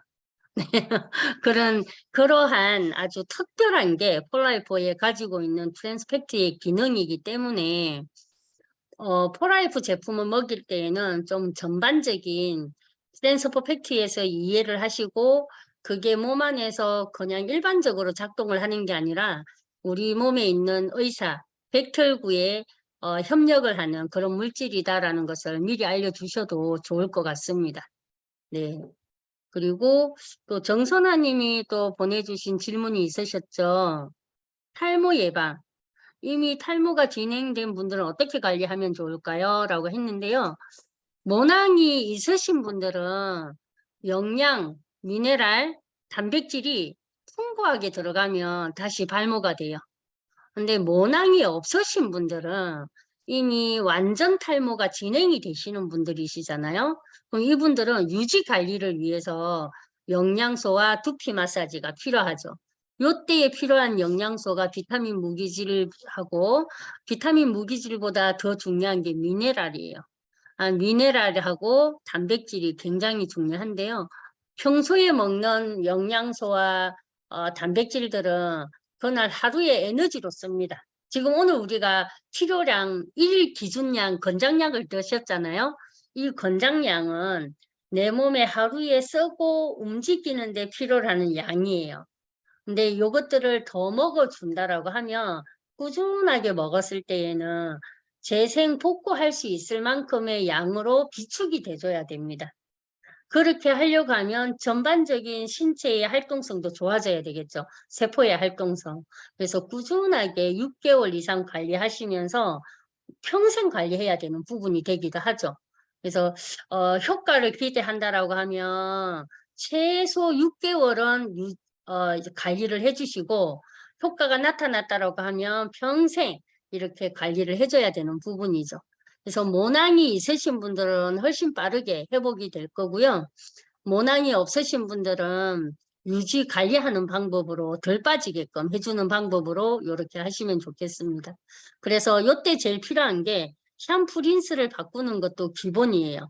Speaker 1: 그러한 아주 특별한 게 폴라이프에 가지고 있는 트랜스팩트의 기능이기 때문에 폴라이프 제품을 먹일 때에는 좀 전반적인 트랜스퍼 팩트에서 이해를 하시고 그게 몸 안에서 그냥 일반적으로 작동을 하는 게 아니라 우리 몸에 있는 의사, 백혈구에 협력을 하는 그런 물질이다라는 것을 미리 알려주셔도 좋을 것 같습니다. 네. 그리고 또 정선아 님이 또 보내주신 질문이 있으셨죠. 탈모 예방. 이미 탈모가 진행된 분들은 어떻게 관리하면 좋을까요? 라고 했는데요. 모낭이 있으신 분들은 영양, 미네랄, 단백질이 풍부하게 들어가면 다시 발모가 돼요. 근데 모낭이 없으신 분들은 이미 완전 탈모가 진행이 되시는 분들이시잖아요. 그럼 이분들은 유지 관리를 위해서 영양소와 두피 마사지가 필요하죠. 요때에 필요한 영양소가 비타민 무기질하고 비타민 무기질보다 더 중요한 게 미네랄이에요. 미네랄하고 단백질이 굉장히 중요한데요. 평소에 먹는 영양소와 단백질들은 그날 하루의 에너지로 씁니다. 지금 오늘 우리가 필요량 1일 기준량 권장량을 드셨잖아요. 이 권장량은 내 몸에 하루에 쓰고 움직이는 데 필요로 하는 양이에요. 근데 이것들을 더 먹어준다라고 하면 꾸준하게 먹었을 때에는 재생 복구할 수 있을 만큼의 양으로 비축이 돼줘야 됩니다. 그렇게 하려고 하면 전반적인 신체의 활동성도 좋아져야 되겠죠. 세포의 활동성. 그래서 꾸준하게 6개월 이상 관리하시면서 평생 관리해야 되는 부분이 되기도 하죠. 그래서 효과를 기대한다라고 하면 최소 6개월은 이제 관리를 해주시고 효과가 나타났다라고 하면 평생 이렇게 관리를 해줘야 되는 부분이죠. 그래서 모낭이 있으신 분들은 훨씬 빠르게 회복이 될 거고요. 모낭이 없으신 분들은 유지 관리하는 방법으로 덜 빠지게끔 해주는 방법으로 이렇게 하시면 좋겠습니다. 그래서 이때 제일 필요한 게 샴푸 린스를 바꾸는 것도 기본이에요.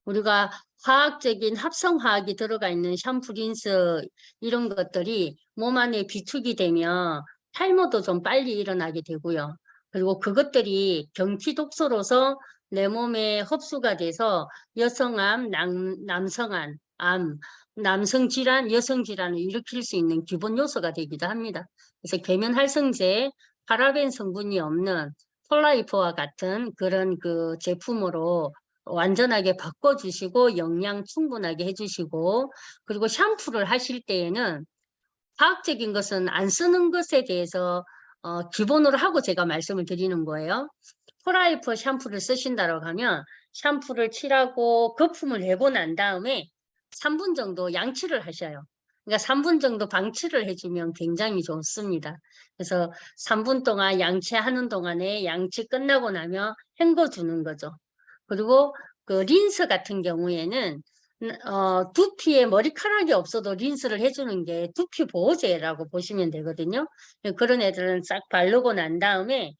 Speaker 1: 우리가 화학적인 합성화학이 들어가 있는 샴푸 린스 이런 것들이 몸 안에 비축이 되면 탈모도 좀 빨리 일어나게 되고요. 그리고 그것들이 경피 독소로서 내 몸에 흡수가 돼서 여성암, 남성암, 남성 질환, 여성 질환을 일으킬 수 있는 기본 요소가 되기도 합니다. 그래서 계면활성제, 파라벤 성분이 없는 폴라이프와 같은 그런 그 제품으로 완전하게 바꿔주시고 영양 충분하게 해주시고 그리고 샴푸를 하실 때에는 과학적인 것은 안 쓰는 것에 대해서 기본으로 하고 제가 말씀을 드리는 거예요. 폴라이프 샴푸를 쓰신다고 하면 샴푸를 칠하고 거품을 내고 난 다음에 3분 정도 양치를 하셔요. 그러니까 3분 정도 방치를 해주면 굉장히 좋습니다. 그래서 3분 동안 양치하는 동안에 양치 끝나고 나면 헹궈주는 거죠. 그리고 그 린스 같은 경우에는 두피에 머리카락이 없어도 린스를 해주는 게 두피 보호제라고 보시면 되거든요. 그런 애들은 싹 바르고 난 다음에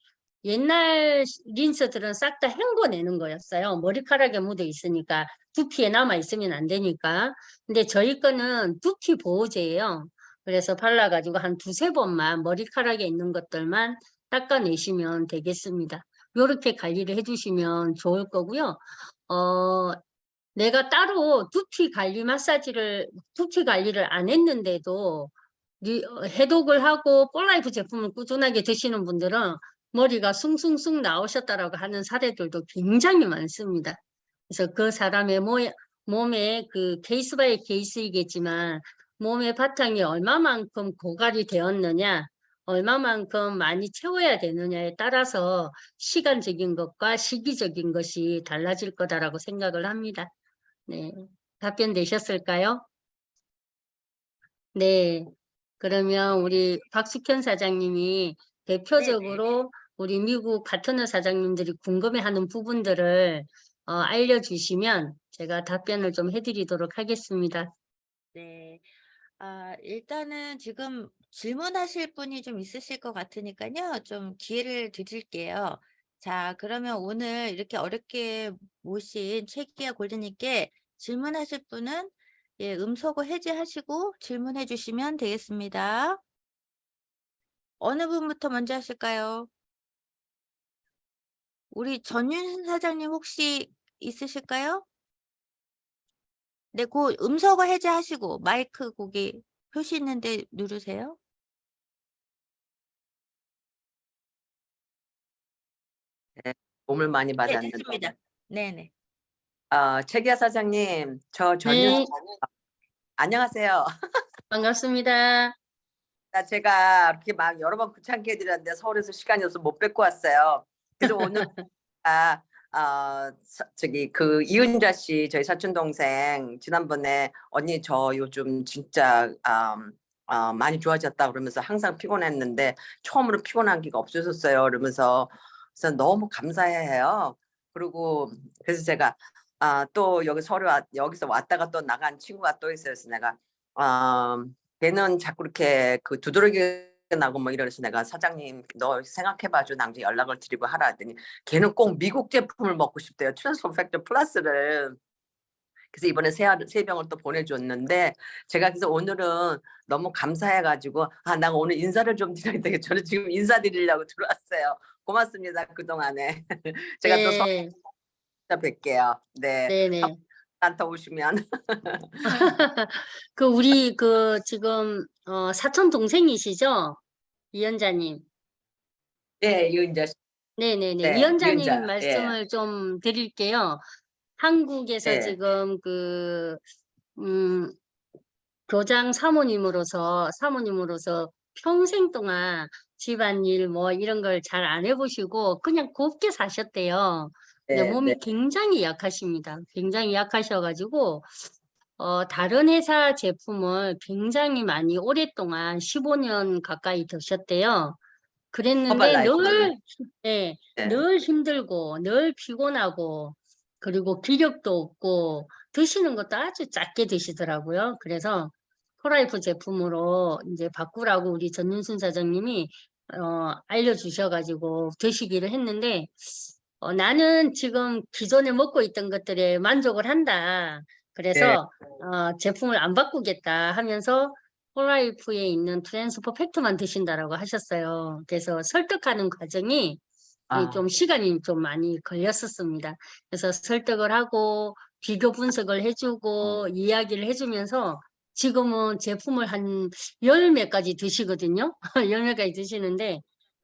Speaker 1: 옛날 린스들은 싹 다 헹궈내는 거였어요. 머리카락에 묻어 있으니까 두피에 남아 있으면 안 되니까. 근데 저희 거는 두피 보호제예요. 그래서 발라가지고 한 2~3번만 머리카락에 있는 것들만 닦아내시면 되겠습니다. 이렇게 관리를 해주시면 좋을 거고요. 내가 따로 두피 관리를 안 했는데도 해독을 하고 폴라이프 제품을 꾸준하게 드시는 분들은 머리가 숭숭숭 나오셨다라고 하는 사례들도 굉장히 많습니다. 그래서 그 사람의 몸에 그 케이스 바이 케이스이겠지만 몸의 바탕이 얼마만큼 고갈이 되었느냐, 얼마만큼 많이 채워야 되느냐에 따라서 시간적인 것과 시기적인 것이 달라질 거다라고 생각을 합니다. 네, 답변 되셨을까요? 네, 그러면 우리 박숙현 사장님이 대표적으로 우리 미국 파트너 사장님들이 궁금해하는 부분들을 알려주시면 제가 답변을 좀 해드리도록 하겠습니다.
Speaker 2: 네. 일단은 지금 질문하실 분이 좀 있으실 것 같으니까요. 좀 기회를 드릴게요. 자, 그러면 오늘 이렇게 어렵게 모신 최기아 골드님께 질문하실 분은 음소거 해제하시고 질문해 주시면 되겠습니다. 어느 분부터 먼저 하실까요? 우리 전윤 사장님 혹시 있으실까요? 네, 그 음소거 해제하시고 마이크 거기 표시 있는데 누르세요.
Speaker 6: 도움을 많이
Speaker 2: 네,
Speaker 6: 받았는데.
Speaker 2: 됐습니다. 네네.
Speaker 6: 최기아 사장님, 저 전윤
Speaker 1: 네,
Speaker 6: 안녕하세요.
Speaker 1: 반갑습니다.
Speaker 6: 제가 이렇게 막 여러 번 귀찮게 해드렸는데 서울에서 시간이 없어서 못 뵙고 왔어요. 그래서 오늘 저기 그 이은자 씨 저희 사촌 동생 지난번에 언니 저 요즘 진짜 많이 좋아졌다 그러면서 항상 피곤했는데 처음으로 피곤한 기가 없어졌어요. 그러면서 그래서 너무 감사해요. 그리고 그래서 제가 또 여기 여기서 왔다가 또 나간 친구가 또 있어요. 그래서 내가 걔는 자꾸 이렇게 그 두드러기 나고 뭐 이래서 내가 사장님 너 생각해봐줘 나중에 연락을 드리고 하라 하더니 걔는 꼭 미국 제품을 먹고 싶대요. 트랜스포 팩터 플러스를. 그래서 이번에 세 병을 또 보내줬는데 제가 그래서 오늘은 너무 감사해가지고 나 오늘 인사를 좀 드려야 되겠 저는 지금 인사드리려고 들어왔어요. 고맙습니다. 그동안에. 제가 또
Speaker 1: 네,
Speaker 6: 뵐게요. 네.
Speaker 1: 네네.
Speaker 6: 안타 오시면.
Speaker 1: 그 우리 그 지금 사촌 동생이시죠? 위원장님.
Speaker 6: 네, 이은자 씨.
Speaker 1: 네네네.
Speaker 6: 네,
Speaker 1: 위원장님
Speaker 6: 이은자. 예.
Speaker 1: 말씀을 좀 드릴게요. 한국에서
Speaker 6: 네.
Speaker 1: 지금 교장 사모님으로서 평생 동안 집안일 뭐 이런 걸 잘 안 해보시고 그냥 곱게 사셨대요. 근데
Speaker 6: 네,
Speaker 1: 몸이
Speaker 6: 네.
Speaker 1: 굉장히 약하십니다. 굉장히 약하셔가지고 다른 회사 제품을 굉장히 많이 오랫동안 15년 가까이 드셨대요. 그랬는데
Speaker 6: 허발라이프를.
Speaker 1: 네,
Speaker 6: 네.
Speaker 1: 늘 힘들고 늘 피곤하고 그리고 기력도 없고 드시는 것도 아주 작게 드시더라고요. 그래서 프라이프 제품으로 이제 바꾸라고 우리 전윤순 사장님이 알려주셔가지고 드시기를 했는데 나는 지금 기존에 먹고 있던 것들에 만족을 한다.
Speaker 6: 네.
Speaker 1: 그래서 제품을 안 바꾸겠다 하면서 폴라이프에 있는 트랜스포 팩트만 드신다라고 하셨어요. 그래서 설득하는 과정이 좀 시간이 좀 많이 걸렸었습니다. 그래서 설득을 하고 비교 분석을 해주고 이야기를 해주면서 지금은 제품을 한 열 몇 가지 드시거든요. 열 몇 가지 드시는데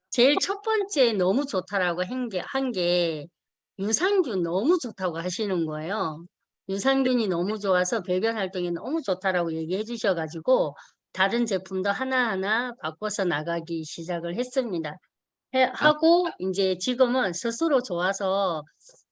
Speaker 1: 제일 첫 번째 너무 좋다라고 한 게 유산균 너무 좋다고 하시는 거예요. 유산균이 너무 좋아서 배변 활동에 너무 좋다라고 얘기해 주셔가지고 다른 제품도 하나하나 바꿔서 나가기 시작을 했습니다. 하고 이제 지금은 스스로 좋아서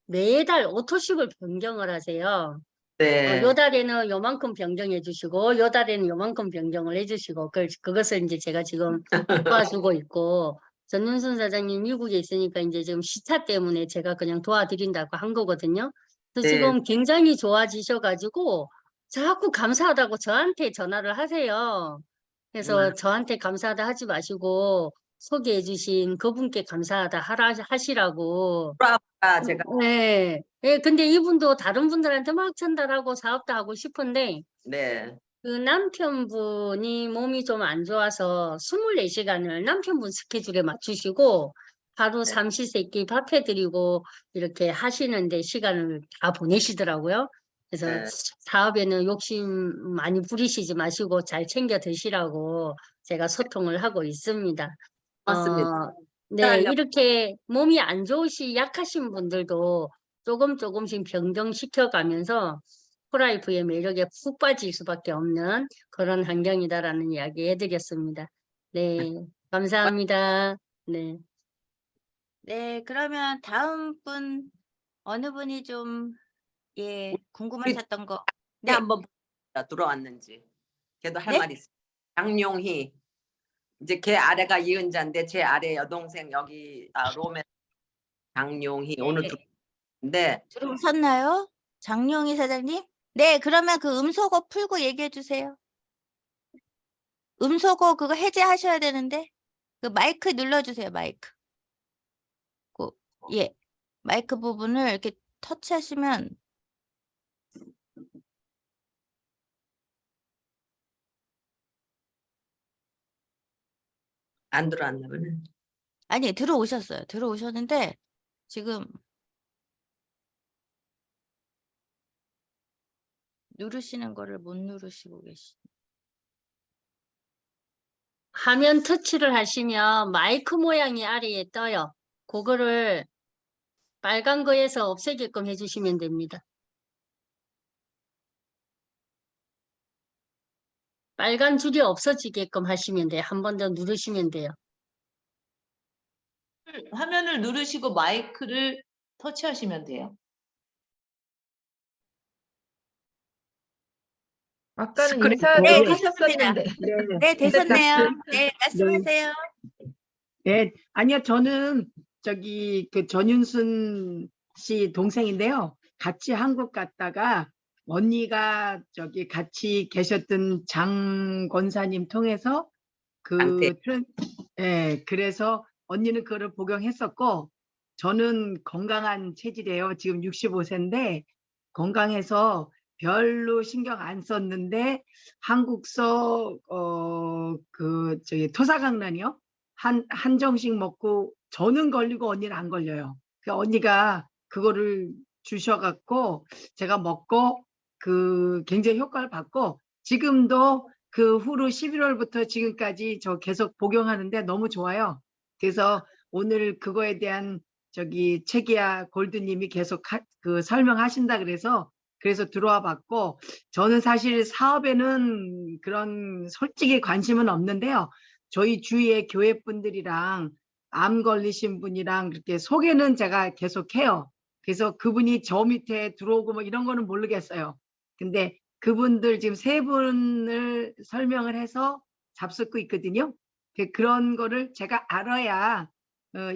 Speaker 1: 매달 오토식을 변경을 하세요.
Speaker 6: 네.
Speaker 1: 요 달에는 요만큼 변경해 주시고 요 달에는 요만큼 변경을 해 주시고 그것을 이제 제가 지금 도와주고 있고 전윤순 사장님 미국에 있으니까 이제 지금 시차 때문에 제가 그냥 도와드린다고 한 거거든요. 그래서
Speaker 6: 네.
Speaker 1: 지금 굉장히 좋아지셔가지고 자꾸 감사하다고 저한테 전화를 하세요. 그래서 저한테 감사하다 하지 마시고 소개해 주신 그분께 감사하다 하시라고.
Speaker 6: 제가
Speaker 1: 네. 예, 근데 이분도 다른 분들한테 막 전달하고 사업도 하고 싶은데
Speaker 6: 네.
Speaker 1: 그 남편분이 몸이 좀 안 좋아서 24시간을 남편분 스케줄에 맞추시고 하루
Speaker 6: 네.
Speaker 1: 삼시세끼 밥 해드리고 이렇게 하시는데 시간을 다 보내시더라고요. 그래서
Speaker 6: 네.
Speaker 1: 사업에는 욕심 많이 부리시지 마시고 잘 챙겨 드시라고 제가 소통을 하고 있습니다.
Speaker 6: 맞습니다.
Speaker 1: 네, 이렇게 몸이 안 약하신 분들도 조금씩 변경시켜 가면서 프라이프의 매력에 푹 빠질 수밖에 없는 그런 환경이다라는 이야기 해드렸습니다. 네, 감사합니다. 네.
Speaker 2: 네, 그러면 다음 분 어느 분이 좀 궁금하셨던 거. 네.
Speaker 6: 한번 들어왔는지. 걔도 할
Speaker 2: 네?
Speaker 6: 말이 있어. 장용희. 이제 걔 아래가 이은자인데 제 아래 여동생 여기 롬에 장용희 오늘 들어왔는데
Speaker 2: 들어오셨나요? 장용희 사장님? 네, 그러면 그 음소거 풀고 얘기해 주세요. 음소거 그거 해제하셔야 되는데 그 마이크 눌러주세요. 마이크. 마이크 부분을 이렇게 터치하시면
Speaker 6: 안 들어왔나 보네.
Speaker 2: 아니 들어오셨어요. 들어오셨는데 지금 누르시는 거를 못 누르시고 계시.
Speaker 1: 화면 터치를 하시면 마이크 모양이 아래에 떠요. 그거를 빨간 거에서 없애게끔 해주시면 됩니다. 빨간 줄이 없어지게끔 하시면 돼요. 한 번 더 누르시면 돼요.
Speaker 5: 화면을 누르시고 마이크를 터치하시면 돼요. 아까는
Speaker 7: 스크린-
Speaker 5: 인사도
Speaker 2: 네,
Speaker 5: 하셨었는데.
Speaker 2: 네, 되셨네요. 네, 말씀하세요.
Speaker 7: 네, 아니요, 저는 저기 그 전윤순 씨 동생인데요. 같이 한국 갔다가 언니가 저기 같이 계셨던 장 권사님 통해서 그래서 언니는 그거를 복용했었고, 저는 건강한 체질이에요. 지금 65세인데 건강해서 별로 신경 안 썼는데 한국서 저기 토사강란이요. 한 정씩 먹고 저는 걸리고 언니는 안 걸려요. 그 언니가 그거를 주셔갖고 제가 먹고 그 굉장히 효과를 받고 지금도 그 후로 11월부터 지금까지 저 계속 복용하는데 너무 좋아요. 그래서 오늘 그거에 대한 저기 최기아 골드님이 계속 그 설명하신다 그래서 들어와 봤고, 저는 사실 사업에는 그런 솔직히 관심은 없는데요. 저희 주위의 교회 분들이랑 암 걸리신 분이랑 그렇게 소개는 제가 계속 해요. 그래서 그분이 저 밑에 들어오고 뭐 이런 거는 모르겠어요. 근데 그분들 지금 3분을 설명을 해서 잡숫고 있거든요. 그런 거를 제가 알아야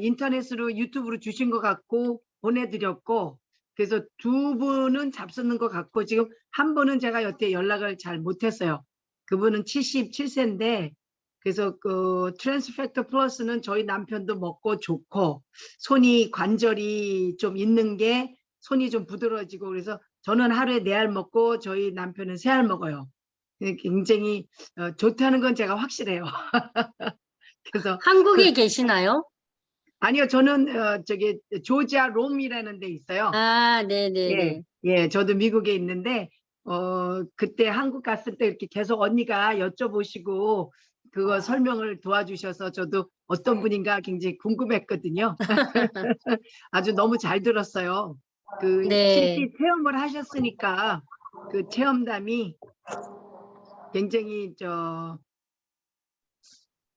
Speaker 7: 인터넷으로 유튜브로 주신 것 같고 보내드렸고, 그래서 2분은 잡수는 것 같고 지금 한 분은 제가 여태 연락을 잘 못했어요. 그분은 77세인데 그래서 그 트랜스팩터 플러스는 저희 남편도 먹고 좋고 손이 관절이 좀 있는 게 손이 좀 부드러워지고 그래서 저는 하루에 4알 먹고 저희 남편은 3알 먹어요. 굉장히 좋다는 건 제가 확실해요. 그래서
Speaker 1: 한국에 계시나요?
Speaker 7: 아니요, 저는 저기 조지아 롬이라는 데 있어요.
Speaker 1: 아, 네네네.
Speaker 7: 예, 저도 미국에 있는데 그때 한국 갔을 때 이렇게 계속 언니가 여쭤보시고 그거 설명을 도와주셔서 저도 어떤 분인가 굉장히 궁금했거든요. 아주 너무 잘 들었어요. 그
Speaker 1: 네.
Speaker 7: 실제 체험을 하셨으니까 그 체험담이 굉장히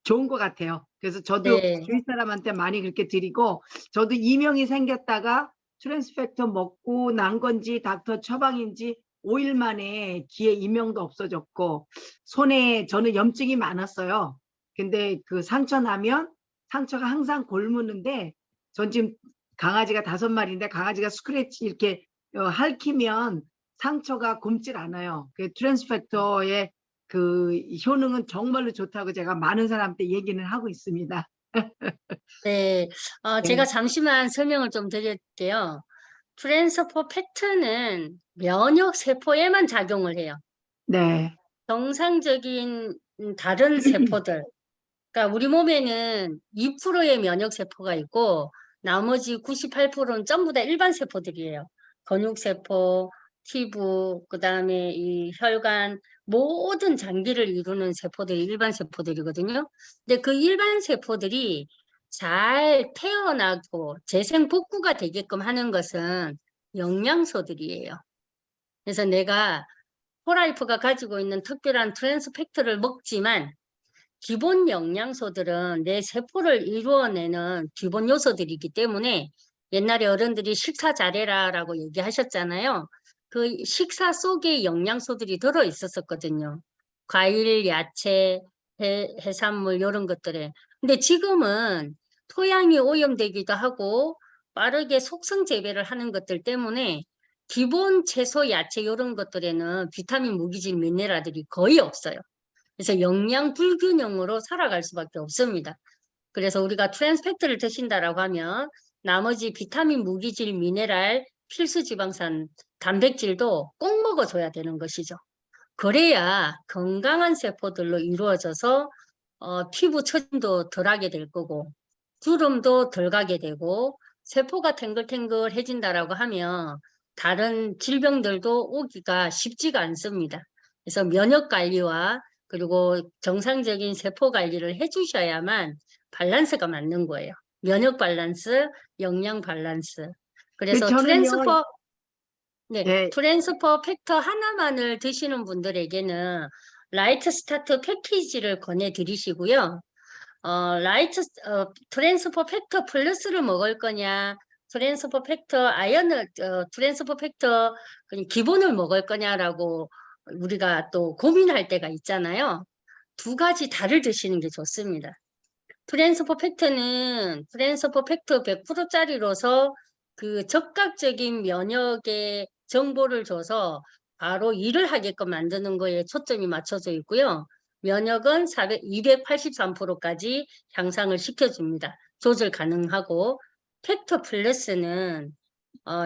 Speaker 7: 좋은 것 같아요. 그래서 저도
Speaker 1: 네.
Speaker 7: 주위 사람한테 많이 그렇게 드리고, 저도 이명이 생겼다가 트랜스팩터 먹고 난 건지 닥터 처방인지 5일 만에 귀에 이명도 없어졌고, 손에 저는 염증이 많았어요. 근데 그 상처 나면 상처가 항상 골무는데, 전 지금 강아지가 5마리인데 강아지가 스크래치 이렇게 핥히면 상처가 굼질 않아요. 그 트랜스팩터의 그 효능은 정말로 좋다고 제가 많은 사람한테 얘기는 하고 있습니다.
Speaker 1: 네. 제가 잠시만 설명을 좀 드릴게요. 트랜스퍼 팩트는 면역 세포에만 작용을 해요.
Speaker 7: 네,
Speaker 1: 정상적인 다른 세포들, 그러니까 우리 몸에는 2%의 면역 세포가 있고 나머지 98%는 전부 다 일반 세포들이에요. 근육세포, 피부, 그다음에 이 혈관, 모든 장기를 이루는 세포들이 일반 세포들이거든요. 근데 그 일반 세포들이 잘 태어나고 재생 복구가 되게끔 하는 것은 영양소들이에요. 그래서 내가 포라이프가 가지고 있는 특별한 트랜스팩트를 먹지만 기본 영양소들은 내 세포를 이루어내는 기본 요소들이기 때문에 옛날에 어른들이 식사 잘해라라고 얘기하셨잖아요. 그 식사 속에 영양소들이 들어 있었거든요. 과일, 야채, 해산물 이런 것들에. 근데 지금은 토양이 오염되기도 하고 빠르게 속성 재배를 하는 것들 때문에 기본 채소, 야채 이런 것들에는 비타민, 무기질, 미네랄들이 거의 없어요. 그래서 영양 불균형으로 살아갈 수밖에 없습니다. 그래서 우리가 트랜스팩트를 드신다라고 하면 나머지 비타민, 무기질, 미네랄, 필수 지방산, 단백질도 꼭 먹어줘야 되는 것이죠. 그래야 건강한 세포들로 이루어져서 피부 처짐도 덜하게 될 거고 주름도 덜 가게 되고 세포가 탱글탱글해진다라고 하면 다른 질병들도 오기가 쉽지가 않습니다. 그래서 면역 관리와 그리고 정상적인 세포 관리를 해주셔야만 밸런스가 맞는 거예요. 면역 밸런스, 영양 밸런스. 그래서
Speaker 7: 저는요, 네,
Speaker 1: 트랜스퍼 팩터 하나만을 드시는 분들에게는 라이트 스타트 패키지를 권해드리시고요. 트랜스퍼 팩터 플러스를 먹을 거냐, 트랜스퍼 팩터 아연을 트랜스퍼 팩터 그냥 기본을 먹을 거냐라고 우리가 또 고민할 때가 있잖아요. 두 가지 다를 드시는 게 좋습니다. 트랜스퍼 팩터 100%짜리로서 그 적극적인 면역의 정보를 줘서 바로 일을 하게끔 만드는 거에 초점이 맞춰져 있고요. 면역은 283%까지 향상을 시켜줍니다. 조절 가능하고 팩터 플러스는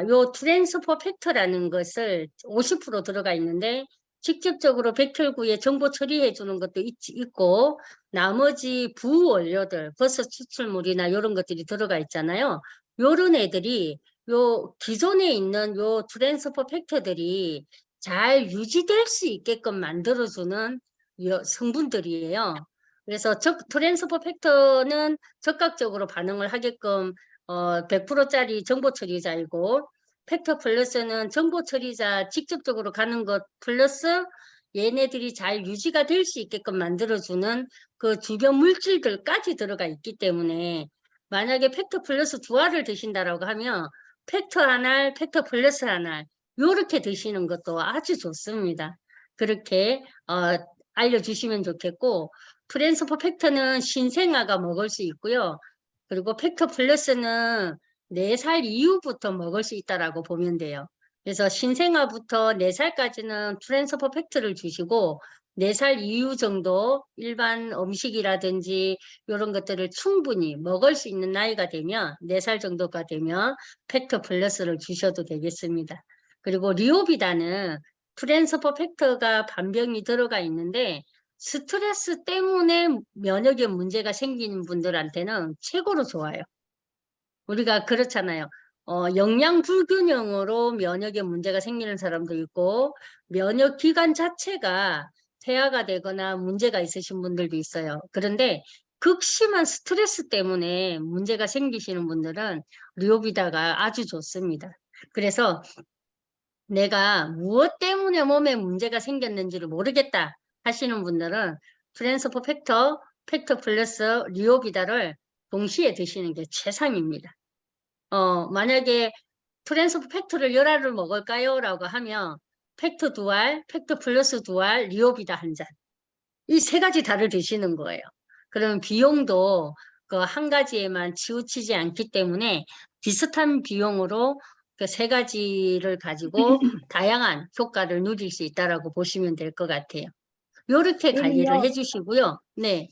Speaker 1: 요 트랜스퍼 팩터라는 것을 50% 들어가 있는데 직접적으로 백혈구에 정보 처리해 주는 것도 있고 나머지 부원료들 버섯 추출물이나 이런 것들이 들어가 있잖아요. 요런 애들이 요 기존에 있는 요 트랜스퍼 팩터들이 잘 유지될 수 있게끔 만들어주는 성분들이에요. 그래서 트랜스퍼 팩터는 적극적으로 반응을 하게끔 100%짜리 정보 처리자이고 팩터 플러스는 정보 처리자 직접적으로 가는 것 플러스 얘네들이 잘 유지가 될 수 있게끔 만들어주는 그 주변 물질들까지 들어가 있기 때문에 만약에 팩터 플러스 두 알을 드신다라고 하면 팩터 한 알, 팩터 플러스 한 알, 요렇게 드시는 것도 아주 좋습니다. 그렇게 알려주시면 좋겠고 트랜스퍼 팩터는 신생아가 먹을 수 있고요. 그리고 팩터 플러스는 4살 이후부터 먹을 수 있다라고 보면 돼요. 그래서 신생아부터 4살까지는 트랜스퍼 팩터를 주시고 4살 이후 정도 일반 음식이라든지 이런 것들을 충분히 먹을 수 있는 나이가 되면 4살 정도가 되면 팩터 플러스를 주셔도 되겠습니다. 그리고 리오비다는 트랜스퍼 팩터가 반병이 들어가 있는데 스트레스 때문에 면역에 문제가 생기는 분들한테는 최고로 좋아요. 우리가 그렇잖아요. 영양 불균형으로 면역에 문제가 생기는 사람도 있고 면역 기관 자체가 퇴화가 되거나 문제가 있으신 분들도 있어요. 그런데 극심한 스트레스 때문에 문제가 생기시는 분들은 리오비다가 아주 좋습니다. 그래서 내가 무엇 때문에 몸에 문제가 생겼는지를 모르겠다 하시는 분들은 트랜스퍼 팩터 플러스 리오비다를 동시에 드시는 게 최상입니다. 만약에 트랜스퍼 팩터를 10알을 먹을까요? 라고 하면 팩터 2알, 팩터 플러스 2알, 리오비다 1잔. 이 3가지 다를 드시는 거예요. 그러면 비용도 그 한 가지에만 치우치지 않기 때문에 비슷한 비용으로 그 3가지를 가지고 다양한 효과를 누릴 수 있다라고 보시면 될 것 같아요. 요렇게 관리를
Speaker 7: 그러면요.
Speaker 1: 해주시고요. 네.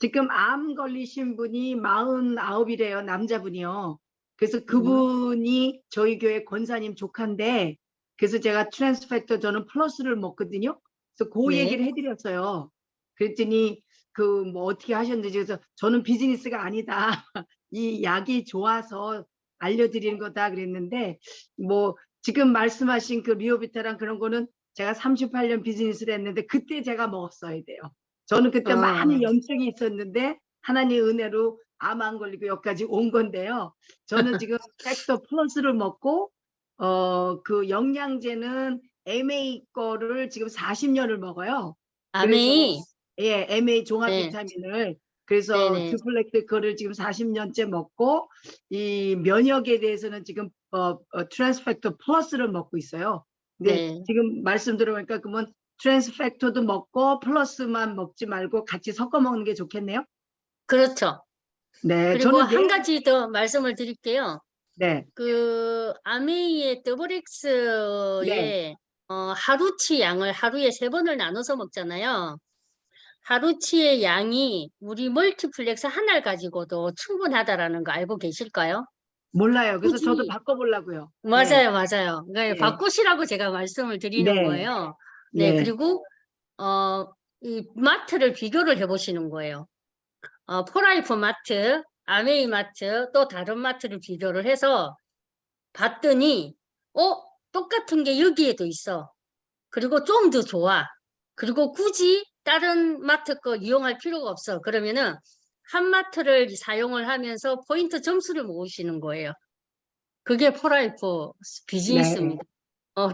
Speaker 7: 지금 암 걸리신 분이 49이래요. 남자분이요. 그래서 그분이 저희 교회 권사님 조카인데 그래서 제가 트랜스팩터 저는 플러스를 먹거든요. 그래서 그
Speaker 1: 네.
Speaker 7: 얘기를 해드렸어요. 그랬더니 그 뭐 어떻게 하셨는지 그래서 저는 비즈니스가 아니다. 이 약이 좋아서 알려드리는 거다 그랬는데 뭐 지금 말씀하신 그 리오비타랑 그런 거는 제가 38년 비즈니스를 했는데 그때 제가 먹었어야 돼요. 저는 그때 많은 염증이 있었는데 하나님의 은혜로 암 안 걸리고 여기까지 온 건데요. 저는 지금 팩터 플러스를 먹고 그 영양제는 MA 거를 지금 40년을 먹어요. 그래서
Speaker 1: 아메이.
Speaker 7: 예, MA 종합
Speaker 1: 네.
Speaker 7: 비타민을 그래서
Speaker 1: 네네.
Speaker 7: 듀플렉트 거를 지금 40년째 먹고 이 면역에 대해서는 지금 트랜스팩터 플러스를 먹고 있어요. 근데
Speaker 1: 네.
Speaker 7: 지금 말씀 들어보니까 그러면 트랜스팩터도 먹고 플러스만 먹지 말고 같이 섞어 먹는 게 좋겠네요.
Speaker 1: 그렇죠.
Speaker 7: 네,
Speaker 1: 그리고
Speaker 7: 저는
Speaker 1: 한 가지 더 말씀을 드릴게요.
Speaker 7: 네,
Speaker 1: 그 아메이의 더블엑스의
Speaker 7: 네.
Speaker 1: 하루치 양을 하루에 3번을 나눠서 먹잖아요. 하루치의 양이 우리 멀티플렉스 하나를 가지고도 충분하다라는 거 알고 계실까요?
Speaker 7: 몰라요. 그래서 저도
Speaker 1: 굳이
Speaker 7: 바꿔보려고요. 네,
Speaker 1: 맞아요, 맞아요. 그러니까
Speaker 7: 네,
Speaker 1: 바꾸시라고 제가 말씀을 드리는
Speaker 7: 네,
Speaker 1: 거예요. 네,
Speaker 7: 네.
Speaker 1: 그리고 이 마트를 비교를 해보시는 거예요. 포라이프 마트, 아메이 마트, 또 다른 마트를 비교를 해서 봤더니 똑같은 게 여기에도 있어. 그리고 좀 더 좋아. 그리고 굳이 다른 마트 거 이용할 필요가 없어. 그러면은 한 마트를 사용을 하면서 포인트 점수를 모으시는 거예요. 그게 포라이프
Speaker 7: 네.
Speaker 1: 비즈니스입니다.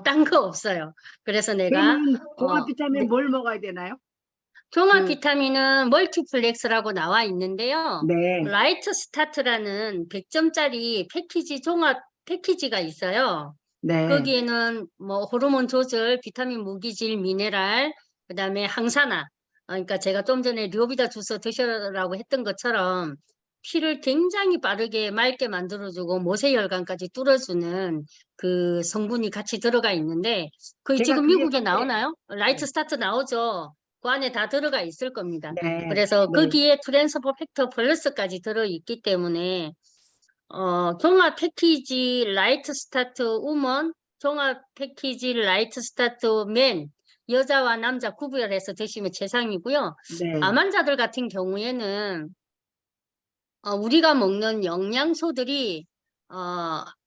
Speaker 1: 딴 거 없어요. 그래서 내가
Speaker 7: 그러면 종합
Speaker 1: 네,
Speaker 7: 비타민 뭘 먹어야 되나요?
Speaker 1: 종합
Speaker 7: 그-
Speaker 1: 비타민은 멀티플렉스라고 나와 있는데요.
Speaker 7: 네,
Speaker 1: 라이트 스타트라는 100점짜리 패키지 종합 패키지가 있어요.
Speaker 7: 네.
Speaker 1: 거기에는 뭐 호르몬 조절, 비타민 무기질, 미네랄, 그다음에 항산화. 그러니까 제가 좀 전에 리오비다 주스 드셔라고 했던 것처럼 피를 굉장히 빠르게 맑게 만들어주고 모세혈관까지 뚫어주는 그 성분이 같이 들어가 있는데 그
Speaker 7: 제가
Speaker 1: 지금
Speaker 7: 그게
Speaker 1: 미국에
Speaker 7: 선배-
Speaker 1: 나오나요? 라이트
Speaker 7: 네.
Speaker 1: 스타트 나오죠. 그 안에 다 들어가 있을 겁니다.
Speaker 7: 네,
Speaker 1: 그래서
Speaker 7: 네.
Speaker 1: 거기에 트랜스포 팩터 플러스까지 들어있기 때문에 종합 패키지 라이트 스타트 우먼, 종합 패키지 라이트 스타트 맨, 여자와 남자 구별해서 드시면 최상이고요.
Speaker 7: 네.
Speaker 1: 암 환자들 같은 경우에는 우리가 먹는 영양소들이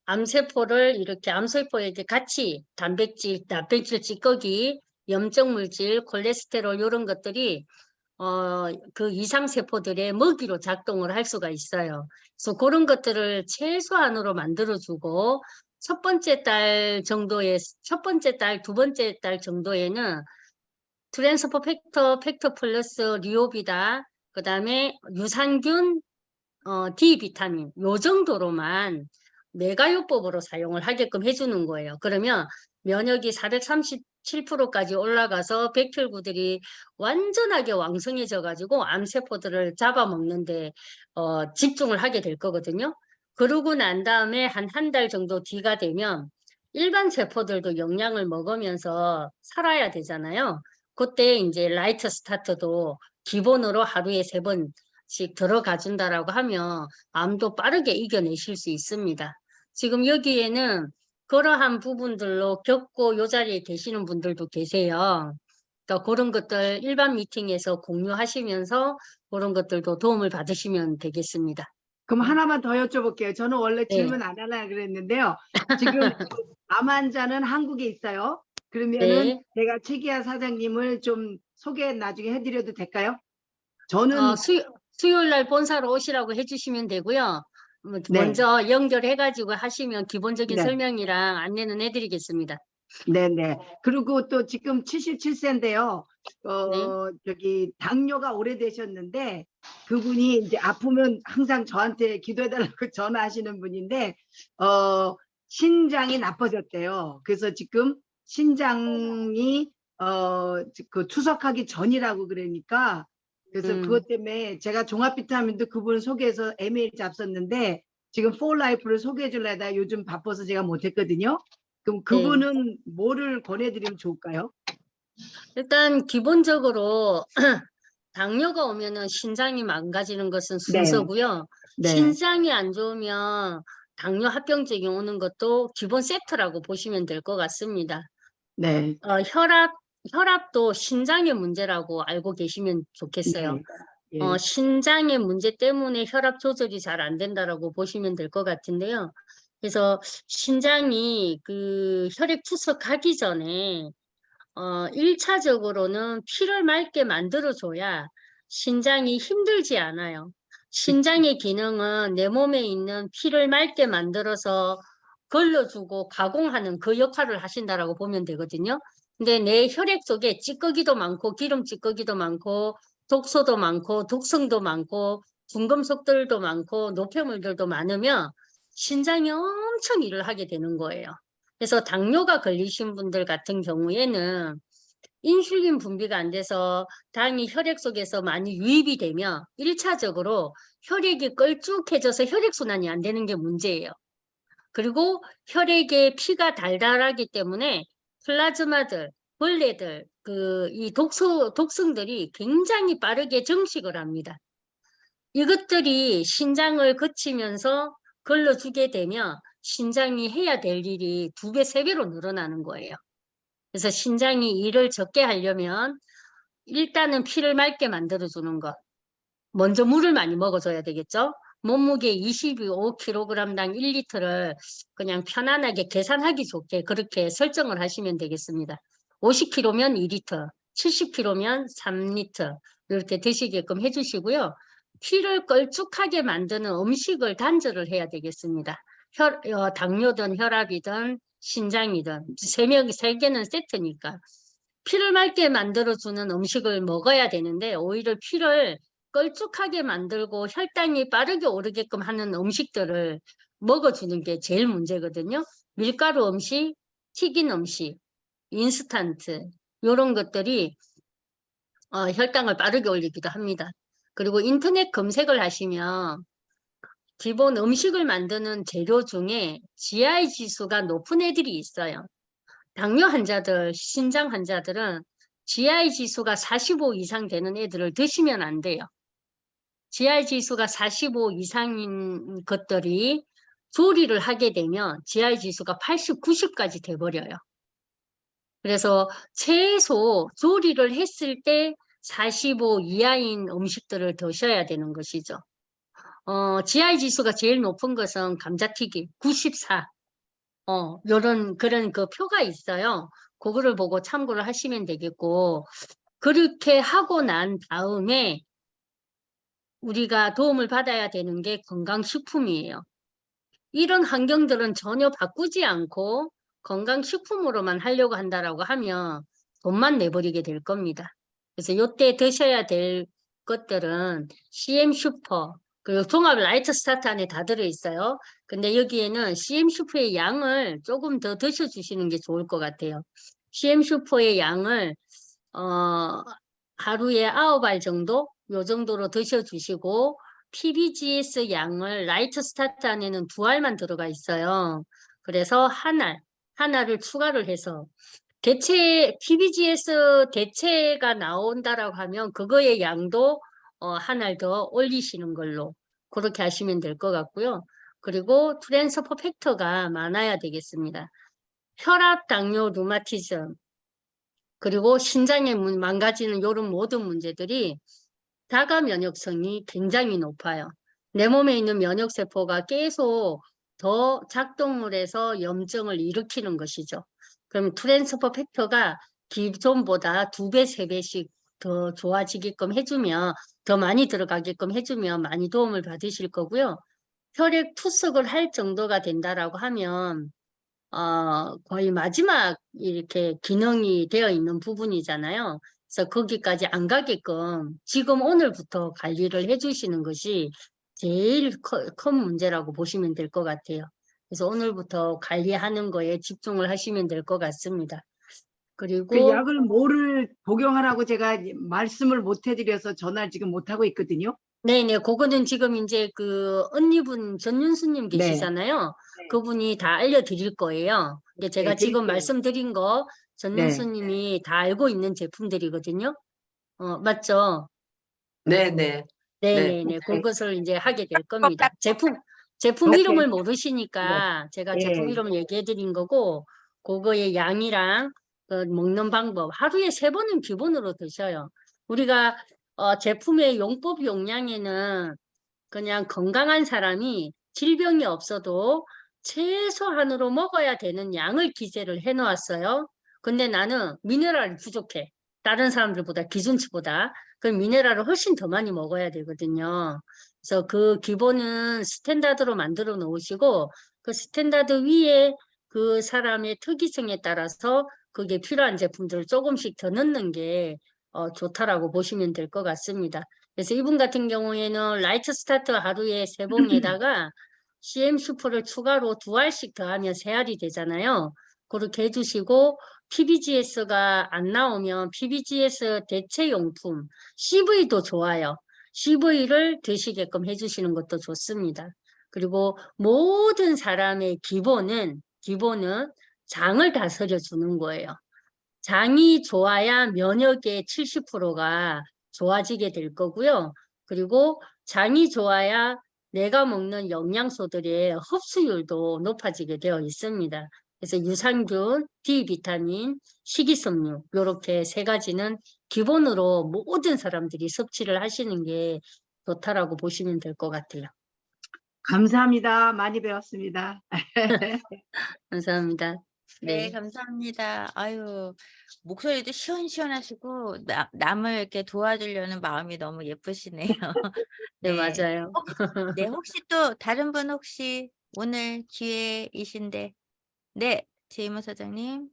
Speaker 1: 암세포를 이렇게 암세포에게 같이 단백질 찌꺼기, 염증 물질, 콜레스테롤 이런 것들이 그 이상세포들의 먹이로 작동을 할 수가 있어요. 그래서 그런 것들을 최소한으로 만들어주고 첫 번째 달, 두 번째 달 정도에는 트랜스포 팩터 플러스 리오비다, 그 다음에 유산균, D 비타민 요 정도로만 메가요법으로 사용을 하게끔 해주는 거예요. 그러면 면역이 437%까지 올라가서 백혈구들이 완전하게 왕성해져 가지고 암세포들을 잡아먹는데 집중을 하게 될 거거든요. 그러고 난 다음에 한 달 정도 뒤가 되면 일반 세포들도 영양을 먹으면서 살아야 되잖아요. 그때 이제 라이트 스타트도 기본으로 하루에 3번씩 들어가 준다라고 하면 암도 빠르게 이겨내실 수 있습니다. 지금 여기에는 그러한 부분들로 겪고 요 자리에 계시는 분들도 계세요. 그러니까 그런 것들 일반 미팅에서 공유하시면서 그런 것들도 도움을 받으시면 되겠습니다.
Speaker 7: 그럼
Speaker 1: 네.
Speaker 7: 하나만 더 여쭤볼게요. 저는 원래
Speaker 1: 네.
Speaker 7: 질문 안 하려고 그랬는데요. 지금 암 환자는 한국에 있어요. 그러면은
Speaker 1: 네.
Speaker 7: 제가 최기아 사장님을 좀 소개 나중에 해드려도 될까요? 저는
Speaker 1: 수요일 날 본사로 오시라고 해주시면 되고요.
Speaker 7: 네.
Speaker 1: 먼저 연결해가지고 하시면 기본적인
Speaker 7: 네.
Speaker 1: 설명이랑 안내는 해드리겠습니다.
Speaker 7: 네네. 그리고 또 지금 77세인데요.
Speaker 1: 네.
Speaker 7: 저기 당뇨가 오래되셨는데 그분이 이제 아프면 항상 저한테 기도해달라고 전화하시는 분인데 신장이 나빠졌대요. 그래서 지금 신장이 그 투석하기 전이라고 그러니까 그래서 그것 때문에 제가 종합 비타민도 그분 소개해서 메일 잡섰는데 지금 포라이프를 소개해 줄래다 요즘 바빠서 제가 못했거든요. 그럼 그분은 뭐를 권해드리면 좋을까요?
Speaker 1: 일단 기본적으로 당뇨가 오면은 신장이 망가지는 것은
Speaker 7: 네.
Speaker 1: 순서고요.
Speaker 7: 네.
Speaker 1: 신장이 안 좋으면 당뇨 합병증이 오는 것도 기본 세트라고 보시면 될 것 같습니다.
Speaker 7: 네.
Speaker 1: 혈압도 신장의 문제라고 알고 계시면 좋겠어요.
Speaker 7: 네. 예.
Speaker 1: 신장의 문제 때문에 혈압 조절이 잘 안 된다라고 보시면 될 것 같은데요. 그래서 신장이 그 혈액 투석하기 전에 1차적으로는 피를 맑게 만들어줘야 신장이 힘들지 않아요. 신장의 기능은 내 몸에 있는 피를 맑게 만들어서 걸러주고 가공하는 그 역할을 하신다라고 보면 되거든요. 근데 내 혈액 속에 찌꺼기도 많고 기름 찌꺼기도 많고 독소도 많고 독성도 많고 중금속들도 많고 노폐물들도 많으면 신장이 엄청 일을 하게 되는 거예요. 그래서 당뇨가 걸리신 분들 같은 경우에는 인슐린 분비가 안 돼서 당이 혈액 속에서 많이 유입이 되면 1차적으로 혈액이 걸쭉해져서 혈액순환이 안 되는 게 문제예요. 그리고 혈액에 피가 달달하기 때문에 플라즈마들, 벌레들, 이 독성들이 굉장히 빠르게 증식을 합니다. 이것들이 신장을 거치면서 걸러주게 되면 신장이 해야 될 일이 2배, 3배로 늘어나는 거예요. 그래서 신장이 일을 적게 하려면 일단은 피를 맑게 만들어주는 것. 먼저 물을 많이 먹어줘야 되겠죠. 몸무게 25kg당 1리터를 그냥 편안하게 계산하기 좋게 그렇게 설정을 하시면 되겠습니다. 50kg면 2리터, 70kg면 3리터 이렇게 드시게끔 해주시고요. 피를 걸쭉하게 만드는 음식을 단절을 해야 되겠습니다. 당뇨든 혈압이든 신장이든 세 개는 세트니까 피를 맑게 만들어주는 음식을 먹어야 되는데 오히려 피를 걸쭉하게 만들고 혈당이 빠르게 오르게끔 하는 음식들을 먹어주는 게 제일 문제거든요. 밀가루 음식, 튀긴 음식, 인스턴트 이런 것들이 혈당을 빠르게 올리기도 합니다. 그리고 인터넷 검색을 하시면 기본 음식을 만드는 재료 중에 GI 지수가 높은 애들이 있어요. 당뇨 환자들, 신장 환자들은 GI 지수가 45 이상 되는 애들을 드시면 안 돼요. GI 지수가 45 이상인 것들이 조리를 하게 되면 GI 지수가 80, 90까지 돼버려요. 그래서 최소 조리를 했을 때 45 이하인 음식들을 드셔야 되는 것이죠. GI 지수가 제일 높은 것은 감자튀김 94. 그런 그 표가 있어요. 그거를 보고 참고를 하시면 되겠고, 그렇게 하고 난 다음에 우리가 도움을 받아야 되는 게 건강식품이에요. 이런 환경들은 전혀 바꾸지 않고 건강식품으로만 하려고 한다라고 하면 돈만 내버리게 될 겁니다. 그래서 이때 드셔야 될 것들은 CM 슈퍼, 그리고 종합 라이트 스타트 안에 다 들어있어요. 근데 여기에는 CM 슈퍼의 양을 조금 더 드셔주시는 게 좋을 것 같아요. CM 슈퍼의 양을 하루에 9알 정도? 요 정도로 드셔주시고 PBGS 양을 라이트 스타트 안에는 2알만 들어가 있어요. 그래서 하나를 추가를 해서 PBGS 대체가 나온다라고 하면 그거의 양도 하나 더 올리시는 걸로 그렇게 하시면 될 것 같고요. 그리고 트랜스퍼 팩터가 많아야 되겠습니다. 혈압, 당뇨, 루마티즘, 그리고 신장에 망가지는 이런 모든 문제들이 자가 면역성이 굉장히 높아요. 내 몸에 있는 면역세포가 계속 더 작동을 해서 염증을 일으키는 것이죠. 그럼 트랜스퍼 팩터가 기존보다 2배, 3배씩 더 좋아지게끔 해주면, 더 많이 들어가게끔 해주면 많이 도움을 받으실 거고요. 혈액 투석을 할 정도가 된다라고 하면 거의 마지막 이렇게 기능이 되어 있는 부분이잖아요. 그래서 거기까지 안 가게끔 지금 오늘부터 관리를 해주시는 것이 제일 큰 문제라고 보시면 될 것 같아요. 그래서 오늘부터 관리하는 거에 집중을 하시면 될 것 같습니다.
Speaker 7: 그
Speaker 1: 그리고
Speaker 7: 약을 뭐를 복용하라고 제가 말씀을 못 해드려서 전화를 지금 못 하고 있거든요.
Speaker 1: 네네, 그거는 지금 이제 그 언니분 전윤수님
Speaker 7: 네.
Speaker 1: 계시잖아요. 그분이 다 알려드릴 거예요. 근데 제가
Speaker 7: 네,
Speaker 1: 지금
Speaker 7: 드릴게요.
Speaker 1: 말씀드린 거 전윤수님이 다 알고 있는 제품들이거든요. 맞죠?
Speaker 6: 네네.
Speaker 1: 네네네. 그것을 이제 하게 될 겁니다. 제품
Speaker 7: 오케이.
Speaker 1: 이름을 모르시니까 제가 제품
Speaker 7: 예.
Speaker 1: 이름을 얘기해 드린 거고, 그거의 양이랑 그 먹는 방법, 하루에 3번은 기본으로 드셔요. 우리가 제품의 용법 용량에는 그냥 건강한 사람이 질병이 없어도 최소한으로 먹어야 되는 양을 기재를 해 놓았어요. 근데 나는 미네랄이 부족해. 다른 사람들보다, 기준치보다. 그 미네랄을 훨씬 더 많이 먹어야 되거든요. 그래서 그 기본은 스탠다드로 만들어 놓으시고, 그 스탠다드 위에 그 사람의 특이성에 따라서 그게 필요한 제품들을 조금씩 더 넣는 게 좋다라고 보시면 될 것 같습니다. 그래서 이분 같은 경우에는 라이트 스타트 하루에 3봉에다가 CM 슈퍼를 추가로 2알씩 더하면 3알이 되잖아요. 그렇게 해주시고 PBGS가 안 나오면 PBGS 대체용품 CV도 좋아요. CV를 드시게끔 해주시는 것도 좋습니다. 그리고 모든 사람의 기본은 장을 다스려 주는 거예요. 장이 좋아야 면역의 70%가 좋아지게 될 거고요. 그리고 장이 좋아야 내가 먹는 영양소들의 흡수율도 높아지게 되어 있습니다. 그래서 유산균, D비타민, 식이섬유 이렇게 3가지는 기본으로 모든 사람들이 섭취를 하시는 게 좋다라고 보시면 될 것 같아요.
Speaker 7: 감사합니다. 많이 배웠습니다.
Speaker 1: 감사합니다.
Speaker 2: 네, 감사합니다. 아유, 목소리도 시원시원하시고, 남을 이렇게 도와주려는 마음이 너무 예쁘시네요.
Speaker 1: 네,
Speaker 2: 네.
Speaker 1: 맞아요.
Speaker 2: 네, 혹시 또 다른 분 혹시 오늘 기회이신데, 네, 제이모 사장님.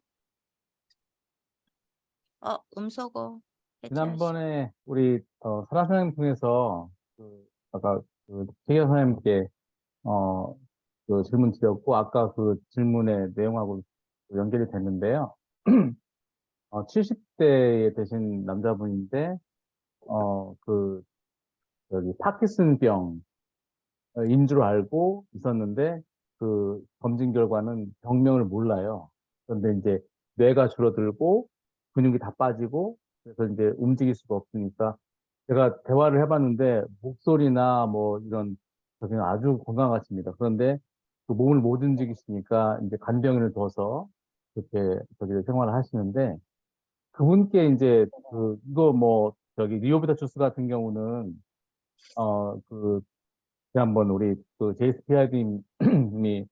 Speaker 2: 음소거 해제하시고.
Speaker 8: 지난번에 우리 설아 선생님 통해서 아까 최경 선생님께 그 질문 드렸고 아까 그 질문의 내용하고 연결이 됐는데요. 70대에 되신 남자분인데 여기 파킨슨병 인 줄 알고 있었는데 그 검진 결과는 병명을 몰라요. 그런데 이제 뇌가 줄어들고 근육이 다 빠지고 그래서 이제 움직일 수가 없으니까 제가 대화를 해봤는데 목소리나 뭐 이런 저기는 아주 건강하십니다. 그런데 그 몸을 못 움직이시니까 이제 간병인을 둬서 그렇게 저기 생활을 하시는데 그분께 이제 이거 뭐 저기 리오비타 주스 같은 경우는 지난번 우리 JSPR님이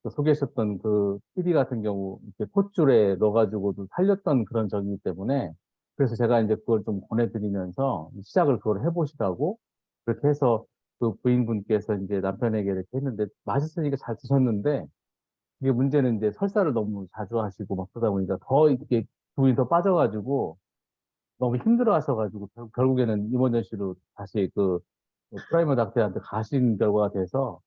Speaker 8: 소개하셨던 그 PD 같은 경우 이렇게 콧줄에 넣어가지고도 살렸던 그런 적이기 때문에 그래서 제가 이제 그걸 좀 권해드리면서 시작을 그걸 해보시라고 그렇게 해서 그 부인분께서 이제 남편에게 이렇게 했는데 맛있으니까 잘 드셨는데 이게 문제는 이제 설사를 너무 자주 하시고 막 그러다 보니까 더 이렇게 부인이 더 빠져가지고 너무 힘들어 하셔가지고 결국에는 이머전시로 다시 프라이머 닥터한테 가신 결과가 돼서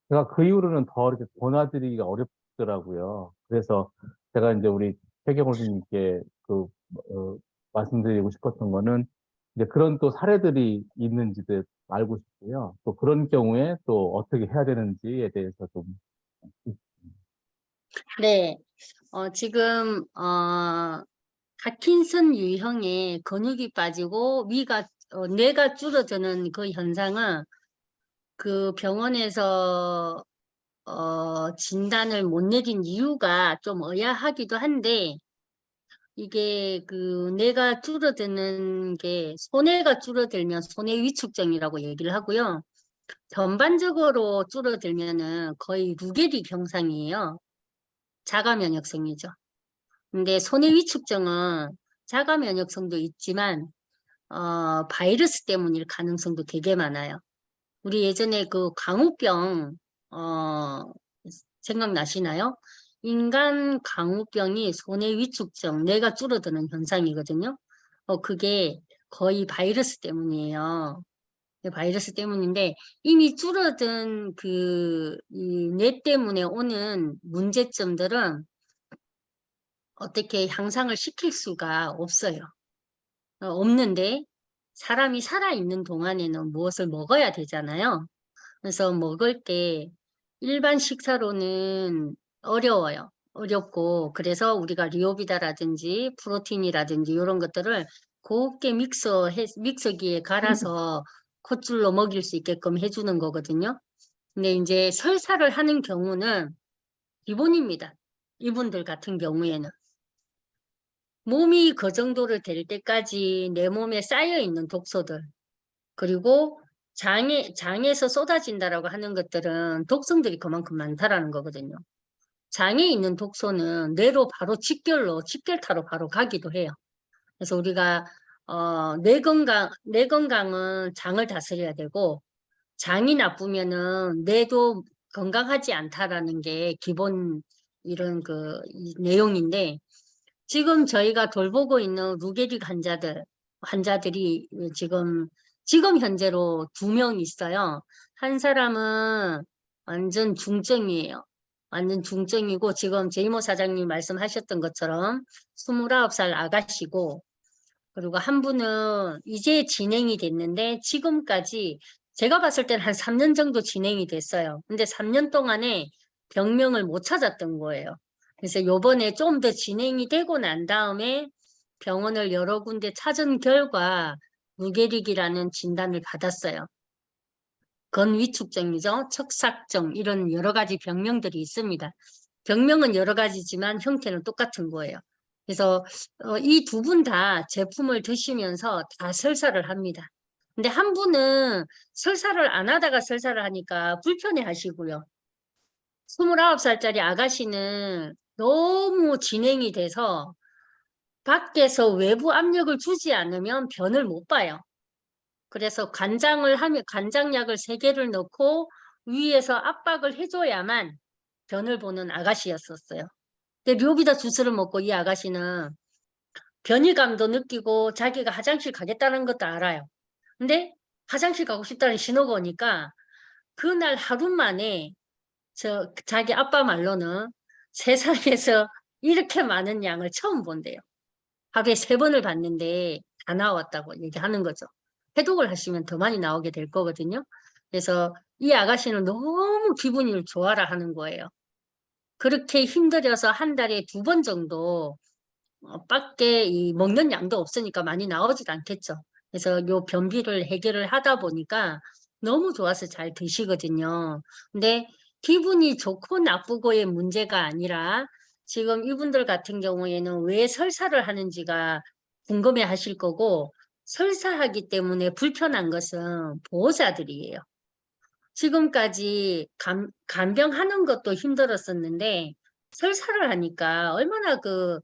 Speaker 8: 제가 그 이후로는 더 이렇게 권해드리기가 어렵더라고요. 그래서 제가 이제 우리 최경호님께 말씀드리고 싶었던 거는 이제 그런 또 사례들이 있는지도 알고 싶고요. 또 그런 경우에 또 어떻게 해야 되는지에 대해서 좀.
Speaker 1: 네, 지금 파킨슨 유형의 근육이 빠지고 뇌가 줄어드는 그 현상은 그 병원에서 진단을 못 내린 이유가 좀 의아하기도 한데 이게 뇌가 줄어드는 게 소뇌가 줄어들면 소뇌 위축증이라고 얘기를 하고요. 전반적으로 줄어들면은 거의 루게리 경상이에요. 자가 면역성이죠. 근데 소뇌 위축증은 자가 면역성도 있지만 바이러스 때문일 가능성도 되게 많아요. 우리 예전에 그 강우병 생각나시나요? 인간 강우병이 소뇌 위축증, 뇌가 줄어드는 현상이거든요. 그게 거의 바이러스 때문이에요. 바이러스 때문인데 이미 줄어든 이 뇌 때문에 오는 문제점들은 어떻게 향상을 시킬 수가 없어요. 없는데 사람이 살아있는 동안에는 무엇을 먹어야 되잖아요. 그래서 먹을 때 일반 식사로는 어려워요. 어렵고 그래서 우리가 리오비다라든지 프로틴이라든지 이런 것들을 곱게 믹서기에 갈아서 콧줄로 먹일 수 있게끔 해주는 거거든요. 근데 이제 설사를 하는 경우는 기본입니다. 이분들 같은 경우에는. 몸이 그 정도를 될 때까지 내 몸에 쌓여있는 독소들, 그리고 장에서 쏟아진다라고 하는 것들은 독성들이 그만큼 많다라는 거거든요. 장에 있는 독소는 뇌로 바로 직결타로 바로 가기도 해요. 그래서 우리가 뇌 건강은 장을 다스려야 되고 장이 나쁘면은 뇌도 건강하지 않다라는 게 기본 이런 이 내용인데 지금 저희가 돌보고 있는 루게릭 환자들이 지금 현재로 2명 있어요. 한 사람은 완전 중증이에요. 완전 중증이고 지금 제이모 사장님 말씀하셨던 것처럼 29살 아가씨고 그리고 한 분은 이제 진행이 됐는데 지금까지 제가 봤을 때는 한 3년 정도 진행이 됐어요. 근데 3년 동안에 병명을 못 찾았던 거예요. 그래서 요번에 좀 더 진행이 되고 난 다음에 병원을 여러 군데 찾은 결과 무게릭이라는 진단을 받았어요. 건위축증이죠. 척삭증 이런 여러 가지 병명들이 있습니다. 병명은 여러 가지지만 형태는 똑같은 거예요. 그래서 이 두 분 다 제품을 드시면서 다 설사를 합니다. 근데 한 분은 설사를 안 하다가 설사를 하니까 불편해 하시고요. 29살짜리 아가씨는 너무 진행이 돼서 밖에서 외부 압력을 주지 않으면 변을 못 봐요. 그래서 간장약을 3개를 넣고 위에서 압박을 해줘야만 변을 보는 아가씨였었어요. 근데 료비다 주스를 먹고 이 아가씨는 변이감도 느끼고 자기가 화장실 가겠다는 것도 알아요. 근데 화장실 가고 싶다는 신호가 오니까 그날 하루 만에 자기 아빠 말로는 세상에서 이렇게 많은 양을 처음 본대요. 하루에 3번을 봤는데 다 나왔다고 얘기하는 거죠. 해독을 하시면 더 많이 나오게 될 거거든요. 그래서 이 아가씨는 너무 기분이 좋아라 하는 거예요. 그렇게 힘들어서 한 달에 2번 정도 밖에 이 먹는 양도 없으니까 많이 나오지도 않겠죠. 그래서 요 변비를 해결을 하다 보니까 너무 좋아서 잘 드시거든요. 근데 기분이 좋고 나쁘고의 문제가 아니라 지금 이분들 같은 경우에는 왜 설사를 하는지가 궁금해 하실 거고, 설사하기 때문에 불편한 것은 보호자들이에요. 지금까지 간병하는 것도 힘들었었는데 설사를 하니까 얼마나 그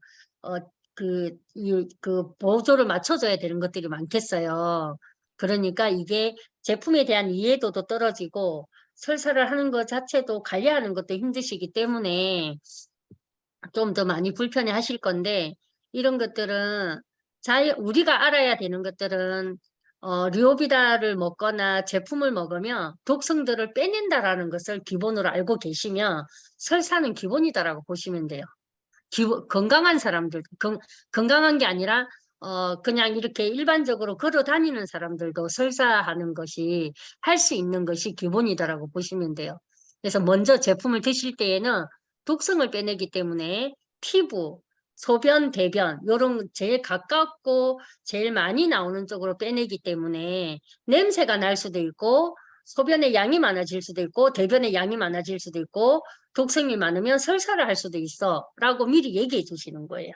Speaker 1: 보조를 맞춰줘야 되는 것들이 많겠어요. 그러니까 이게 제품에 대한 이해도도 떨어지고 설사를 하는 것 자체도 관리하는 것도 힘드시기 때문에 좀 더 많이 불편해 하실 건데, 이런 것들은 우리가 알아야 되는 것들은 류오비다를 먹거나 제품을 먹으면 독성들을 빼낸다라는 것을 기본으로 알고 계시면 설사는 기본이다라고 보시면 돼요. 건강한 사람들, 건강한 게 아니라 그냥 이렇게 일반적으로 걸어 다니는 사람들도 설사하는 것이 할 수 있는 것이 기본이다라고 보시면 돼요. 그래서 먼저 제품을 드실 때에는 독성을 빼내기 때문에 피부, 소변, 대변 요런 제일 가깝고 제일 많이 나오는 쪽으로 빼내기 때문에 냄새가 날 수도 있고 소변의 양이 많아질 수도 있고 대변의 양이 많아질 수도 있고 독성이 많으면 설사를 할 수도 있어 라고 미리 얘기해 주시는 거예요.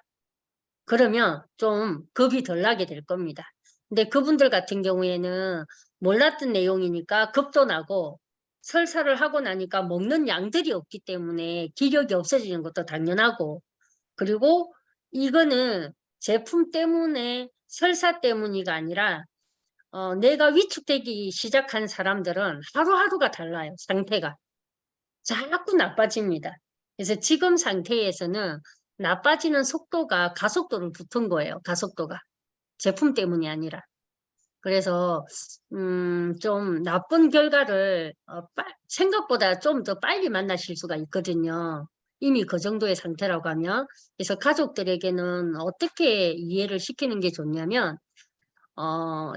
Speaker 1: 그러면 좀 겁이 덜 나게 될 겁니다. 근데 그분들 같은 경우에는 몰랐던 내용이니까 겁도 나고 설사를 하고 나니까 먹는 양들이 없기 때문에 기력이 없어지는 것도 당연하고, 그리고 이거는 제품 때문에 설사 때문이가 아니라 내가 위축되기 시작한 사람들은 하루하루가 달라요. 상태가 자꾸 나빠집니다. 그래서 지금 상태에서는 나빠지는 속도가 가속도를 붙은 거예요. 가속도가 제품 때문이 아니라. 그래서 좀 나쁜 결과를 생각보다 좀 더 빨리 만나실 수가 있거든요. 이미 그 정도의 상태라고 하면. 그래서 가족들에게는 어떻게 이해를 시키는 게 좋냐면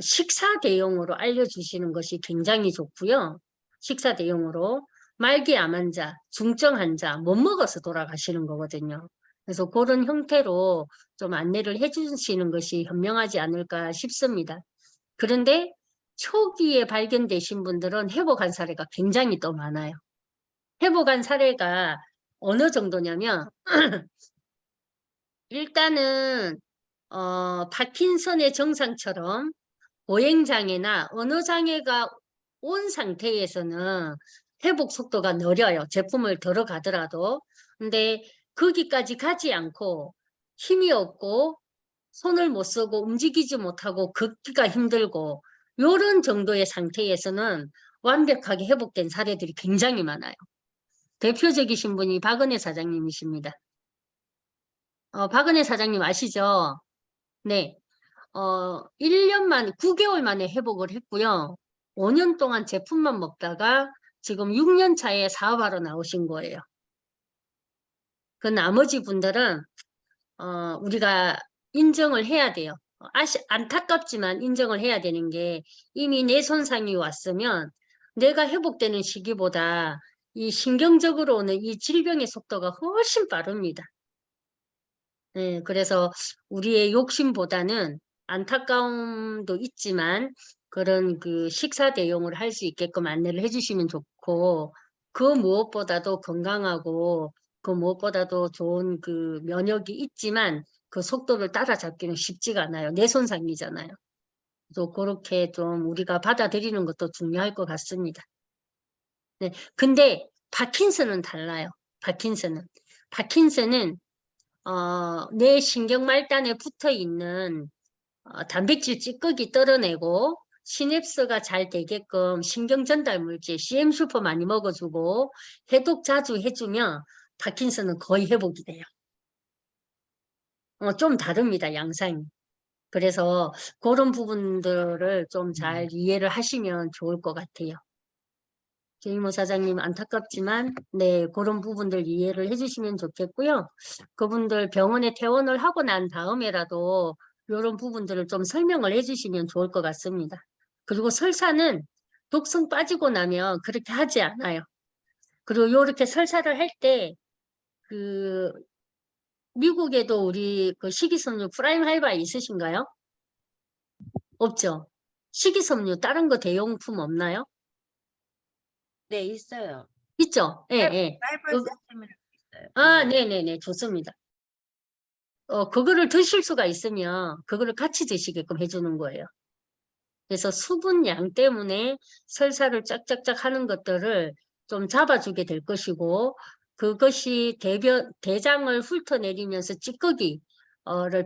Speaker 1: 식사 대용으로 알려주시는 것이 굉장히 좋고요. 식사 대용으로 말기 암 환자, 중증 환자 못 먹어서 돌아가시는 거거든요. 그래서 그런 형태로 좀 안내를 해주시는 것이 현명하지 않을까 싶습니다. 그런데 초기에 발견되신 분들은 회복한 사례가 굉장히 또 많아요. 회복한 사례가 어느 정도냐면 일단은 파킨슨의 증상처럼 보행장애나 언어장애가 온 상태에서는 회복 속도가 느려요. 제품을 들어가더라도. 근데 거기까지 가지 않고 힘이 없고 손을 못 쓰고 움직이지 못하고 걷기가 힘들고 이런 정도의 상태에서는 완벽하게 회복된 사례들이 굉장히 많아요. 대표적이신 분이 박은혜 사장님이십니다. 박은혜 사장님 아시죠? 네. 1년 만에, 9개월 만에 회복을 했고요. 5년 동안 제품만 먹다가 지금 6년 차에 사업하러 나오신 거예요. 그 나머지 분들은, 우리가 인정을 해야 돼요. 안타깝지만 인정을 해야 되는 게 이미 뇌 손상이 왔으면 내가 회복되는 시기보다 이 신경적으로 오는 이 질병의 속도가 훨씬 빠릅니다. 네, 그래서 우리의 욕심보다는 안타까움도 있지만 그런 그 식사 대용을 할 수 있게끔 안내를 해주시면 좋고, 그 무엇보다도 건강하고 그 무엇보다도 좋은 그 면역이 있지만 그 속도를 따라잡기는 쉽지가 않아요. 뇌 손상이잖아요. 또 그렇게 좀 우리가 받아들이는 것도 중요할 것 같습니다. 네, 근데 파킨슨은 달라요. 파킨슨은 뇌 신경말단에 붙어 있는 단백질 찌꺼기 떨어내고 시냅스가 잘 되게끔 신경 전달 물질 CM 슈퍼 많이 먹어주고 해독 자주 해주면 파킨슨은 거의 회복이 돼요. 좀 다릅니다, 양상이. 그래서 그런 부분들을 좀 잘 이해를 하시면 좋을 것 같아요. 제이모 사장님 안타깝지만 네, 그런 부분들 이해를 해주시면 좋겠고요. 그분들 병원에 퇴원을 하고 난 다음에라도 이런 부분들을 좀 설명을 해주시면 좋을 것 같습니다. 그리고 설사는 독성 빠지고 나면 그렇게 하지 않아요. 그리고 이렇게 설사를 할 때 그 미국에도 우리 그 식이섬유 프라임 하이바 있으신가요? 없죠. 식이섬유 다른 거 대용품 없나요?
Speaker 2: 네, 있어요.
Speaker 1: 있죠. 예, 예.
Speaker 2: 라이벌 시스템이라고 있어요.
Speaker 1: 아,
Speaker 2: 그거.
Speaker 1: 네네네. 좋습니다. 그거를 드실 수가 있으면 그거를 같이 드시게끔 해주는 거예요. 그래서 수분량 때문에 설사를 쫙쫙쫙 하는 것들을 좀 잡아주게 될 것이고, 그것이 대장을 훑어내리면서 찌꺼기를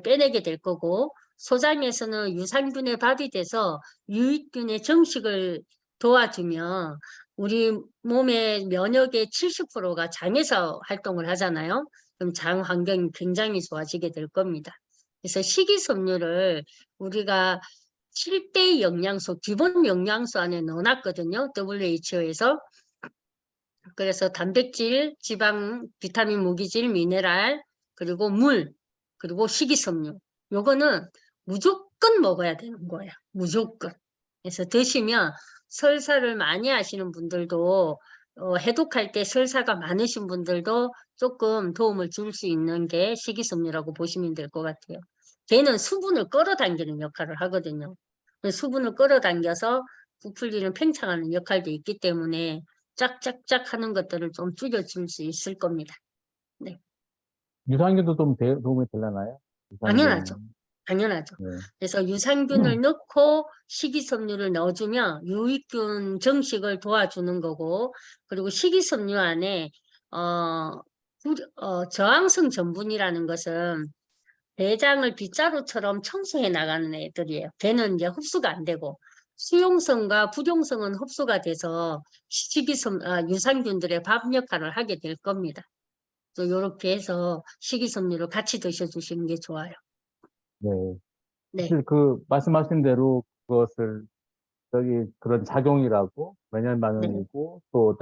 Speaker 1: 빼내게 될 거고, 소장에서는 유산균의 밥이 돼서 유익균의 정식을 도와주면 우리 몸의 면역의 70%가 장에서 활동을 하잖아요. 그럼 장 환경이 굉장히 좋아지게 될 겁니다. 그래서 식이섬유를 우리가 7대 영양소, 기본 영양소 안에 넣어놨거든요. WHO에서. 그래서 단백질, 지방, 비타민, 무기질, 미네랄, 그리고 물, 그리고 식이섬유. 요거는 무조건 먹어야 되는 거예요. 무조건. 그래서 드시면 설사를 많이 하시는 분들도 해독할 때 설사가 많으신 분들도 조금 도움을 줄 수 있는 게 식이섬유라고 보시면 될 것 같아요. 걔는 수분을 끌어당기는 역할을 하거든요. 수분을 끌어당겨서 부풀리는 팽창하는 역할도 있기 때문에 쫙쫙쫙 하는 것들을 좀 줄여줄 수 있을 겁니다.
Speaker 8: 유산균도 좀 도움이 되려나요?
Speaker 1: 당연하죠. 당연하죠.
Speaker 8: 네.
Speaker 1: 그래서 유산균을 넣고 식이섬유를 넣어주면 유익균 정식을 도와주는 거고, 그리고 식이섬유 안에 저항성 전분이라는 것은 대장을 빗자루처럼 청소해 나가는 애들이에요. 걔는 이제 흡수가 안 되고, 수용성과 부용성은 흡수가 돼서 유산균들의 밥 역할을 하게 될 겁니다. 또 이렇게 해서 식이섬유를 같이 드셔주시는 게 좋아요.
Speaker 8: 네.
Speaker 1: 네.
Speaker 8: 사실 그 말씀하신 대로 그것을 그런 작용이라고 매년 반응이고 또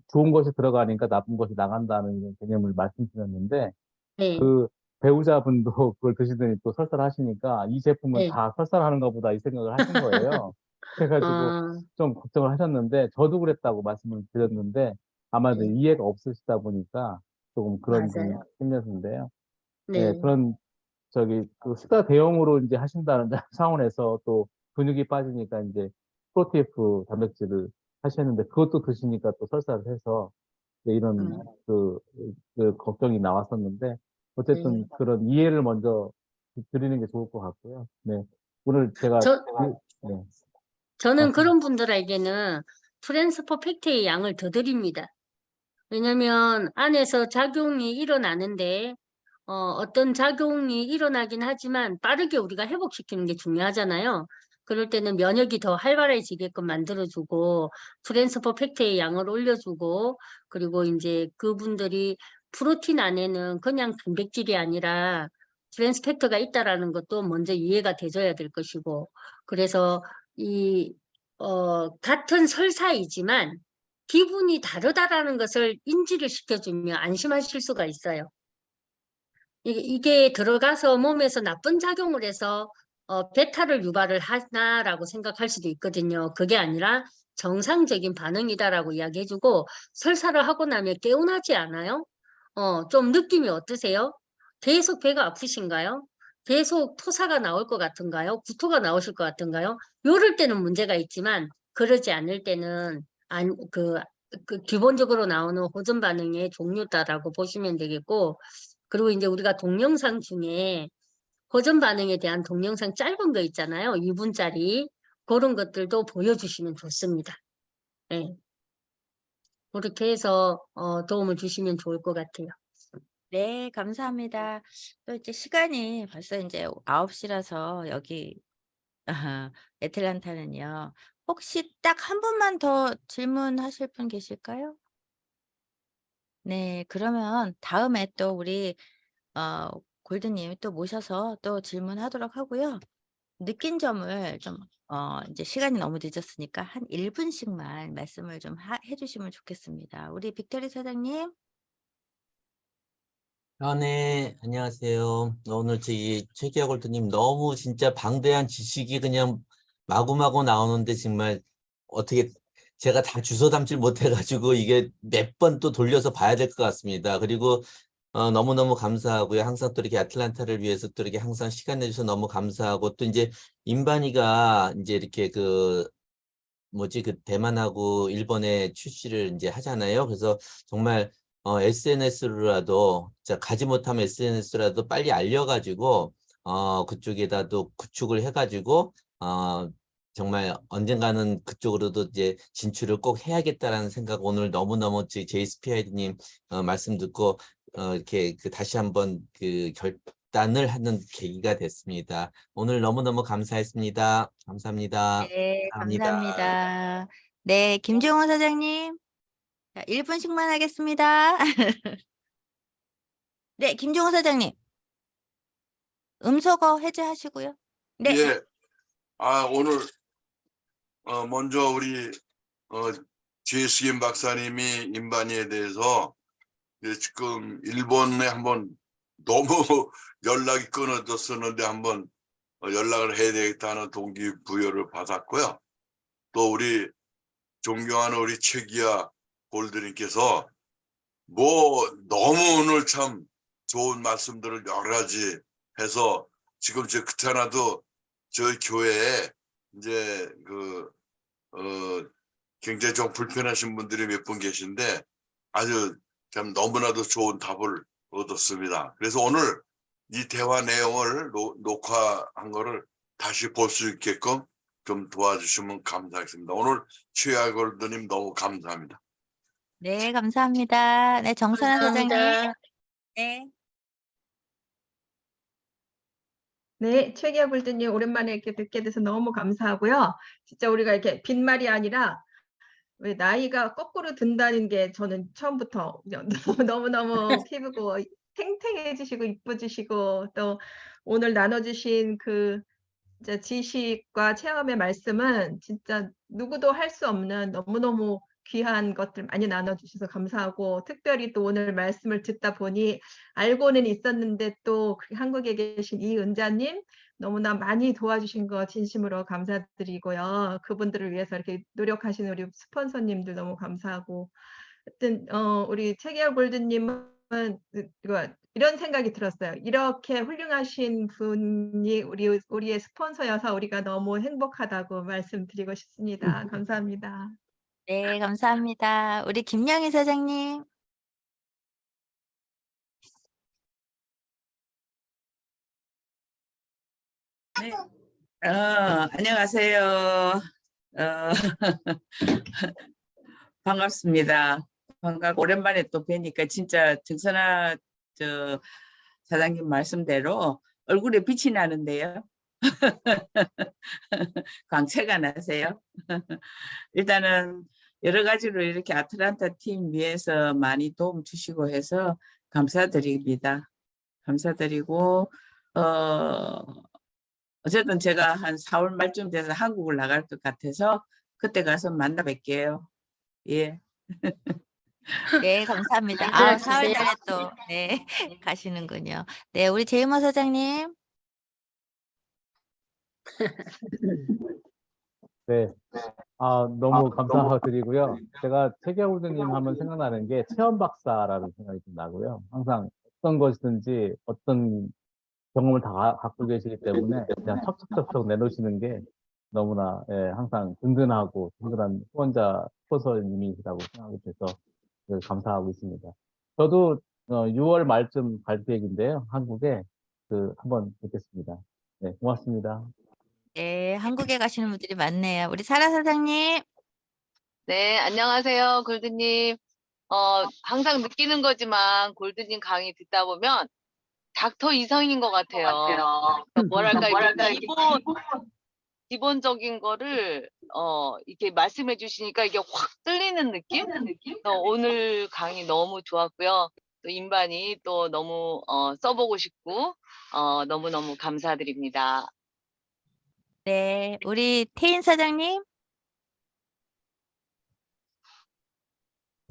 Speaker 8: 좋은 것이 들어가니까 나쁜 것이 나간다는 이런 개념을 말씀드렸는데
Speaker 1: 네.
Speaker 8: 그 배우자분도 그걸 드시더니 또 설사를 하시니까 이 제품은
Speaker 1: 네.
Speaker 8: 다 설사를 하는가 보다 이 생각을 하신 거예요. 그래가지고 좀 걱정을 하셨는데 저도 그랬다고 말씀을 드렸는데 아마도
Speaker 1: 네.
Speaker 8: 이해가 없으시다 보니까 조금 그런 분이
Speaker 1: 맞아요.
Speaker 8: 생겼는데요.
Speaker 1: 네.
Speaker 8: 네, 그런 그 식사 대용으로 이제 하신다는 차원에서 또 근육이 빠지니까 이제 프로티에프 단백질을 하셨는데 그것도 드시니까 또 설사를 해서 이제 이런 그 걱정이 나왔었는데 어쨌든
Speaker 1: 네.
Speaker 8: 그런 이해를 먼저 드리는 게 좋을 것 같고요. 네, 오늘 제가 네,
Speaker 1: 저는
Speaker 8: 말씀-
Speaker 1: 그런 분들에게는 트랜스퍼 팩트의 양을 더 드립니다. 왜냐면 안에서 작용이 일어나는데 어떤 작용이 일어나긴 하지만 빠르게 우리가 회복시키는 게 중요하잖아요. 그럴 때는 면역이 더 활발해지게끔 만들어주고 트랜스퍼 팩트의 양을 올려주고 그리고 이제 그분들이 프로틴 안에는 그냥 단백질이 아니라 트랜스팩터가 있다라는 것도 먼저 이해가 돼줘야 될 것이고 그래서 같은 설사이지만 기분이 다르다라는 것을 인지를 시켜주면 안심하실 수가 있어요. 이게 들어가서 몸에서 나쁜 작용을 해서 배탈을 유발을 하나라고 생각할 수도 있거든요. 그게 아니라 정상적인 반응이다라고 이야기해주고 설사를 하고 나면 개운하지 않아요? 좀 느낌이 어떠세요? 계속 배가 아프신가요? 계속 토사가 나올 것 같은가요? 구토가 나오실 것 같은가요? 요럴 때는 문제가 있지만 그러지 않을 때는 그 기본적으로 나오는 호전 반응의 종류다라고 보시면 되겠고 그리고 이제 우리가 동영상 중에 호전 반응에 대한 동영상 짧은 거 있잖아요. 2분짜리 그런 것들도 보여주시면 좋습니다. 네. 그렇게 해서 도움을 주시면 좋을 것 같아요.
Speaker 2: 네, 감사합니다. 또 이제 시간이 벌써 이제 9시라서 여기 애틀란타는요. 혹시 딱 한 분만 더 질문하실 분 계실까요? 네, 그러면 다음에 또 우리 골드님 또 모셔서 또 질문하도록 하고요. 느낀 점을 좀 이제 시간이 너무 늦었으니까 한 1분씩만 말씀을 좀 해주시면 좋겠습니다. 우리 빅토리 사장님.
Speaker 9: 네, 안녕하세요. 오늘 저기 최기아 골드님 너무 진짜 방대한 지식이 그냥 마구마구 나오는데 정말 어떻게 제가 다 주워 담질 못해가지고 이게 몇 번 또 돌려서 봐야 될 것 같습니다. 그리고 너무너무 감사하고요. 항상 또 이렇게 아틀란타를 위해서 또 이렇게 항상 시간 내주셔서 너무 감사하고 또 이제 인반이가 이제 이렇게 그 뭐지 그 대만하고 일본에 출시를 이제 하잖아요. 그래서 정말 SNS로라도 가지 못하면 SNS라도 빨리 알려가지고 그쪽에다도 구축을 해가지고 정말 언젠가는 그쪽으로도 이제 진출을 꼭 해야겠다라는 생각 오늘 너무너무 JSPID님 말씀 듣고 이렇게 다시 한번 그 결단을 하는 계기가 됐습니다. 오늘 너무너무 감사했습니다. 감사합니다.
Speaker 2: 네,
Speaker 9: 감사합니다.
Speaker 2: 감사합니다. 네, 김종원 사장님. 자, 1분씩만 하겠습니다. 네, 김종원 사장님. 음소거 해제하시고요. 네.
Speaker 10: 예. 오늘 먼저 우리 제스김 박사님이 인반이에 대해서 지금 일본에 한번 너무 연락이 끊어졌었는데 한번 연락을 해야 되겠다는 동기부여를 받았고요. 또 우리 존경하는 우리 최기아 골드님께서 뭐 너무 오늘 참 좋은 말씀들을 여러 가지 해서 지금 저 그때나도 저희 교회에 이제 굉장히 좀 불편하신 분들이 몇 분 계신데 아주 참 너무나도 좋은 답을 얻었습니다. 그래서 오늘 이 대화 내용을 녹화한 거를 다시 볼 수 있게끔 좀 도와주시면 감사하겠습니다. 오늘 최기아 골드님 너무 감사합니다.
Speaker 2: 네, 감사합니다. 네, 정선아 사장님.
Speaker 1: 감사합니다.
Speaker 2: 네.
Speaker 5: 네, 최기아 골드님 오랜만에 이렇게 뵙게 돼서 너무 감사하고요. 진짜 우리가 이렇게 빈말이 아니라 왜 나이가 거꾸로 든다는 게 저는 처음부터 너무너무 피부고 탱탱해지시고 이뻐지시고 또 오늘 나눠주신 그 진짜 지식과 체험의 말씀은 진짜 누구도 할 수 없는 너무너무 귀한 것들 많이 나눠주셔서 감사하고 특별히 또 오늘 말씀을 듣다 보니 알고는 있었는데 또 한국에 계신 이은자님 너무나 많이 도와주신 거 진심으로 감사드리고요. 그분들을 위해서 이렇게 노력하시는 우리 스폰서님들 너무 감사하고 하여튼 우리 최기아 골드님은 이런 생각이 들었어요. 이렇게 훌륭하신 분이 우리의 스폰서여서 우리가 너무 행복하다고 말씀드리고 싶습니다. 감사합니다.
Speaker 2: 네, 감사합니다. 우리 김영희 사장님.
Speaker 11: 네. 안녕하세요. 반갑습니다. 반갑고 오랜만에 또 뵈니까 진짜 정선아 사장님 말씀대로 얼굴에 빛이 나는데요. 광채가 나세요. 일단은 여러 가지로 이렇게 아틀란타 팀 위해서 많이 도움 주시고 해서 감사드립니다. 감사드리고 어쨌든 제가 한 4월 말쯤 돼서 한국을 나갈 것 같아서 그때 가서 만나 뵐게요. 예.
Speaker 2: 네, 감사합니다.
Speaker 1: 연락
Speaker 2: 4월
Speaker 1: 주세요.
Speaker 2: 달에 또 네, 가시는군요. 네, 우리 제이모 사장님.
Speaker 8: 네. 너무 감사드리고요. 제가 최기아 골드님 하면 생각나는 게 체험 박사라는 생각이 좀 나고요. 항상 어떤 것이든지 어떤 경험을 다 갖고 계시기 때문에 그냥 척척척척 내놓으시는 게 너무나 항상 든든하고 든든한 스폰서님이시라고 생각이 돼서 감사하고 있습니다. 저도 6월 말쯤 갈 계획인데요. 한국에 한번 뵙겠습니다. 네, 고맙습니다.
Speaker 2: 네, 한국에 가시는 분들이 많네요. 우리 사라 사장님.
Speaker 12: 네, 안녕하세요, 골드님. 항상 느끼는 거지만 골드님 강의 듣다 보면 닥터 이상인 것 같아요. 뭐랄까, 이게 기본적인 거를 이렇게 말씀해 주시니까 이게 확 뚫리는 느낌? 오늘 강의 너무 좋았고요. 또 인반이 또 너무 써보고 싶고 너무너무 감사드립니다.
Speaker 2: 네, 우리 태인 사장님.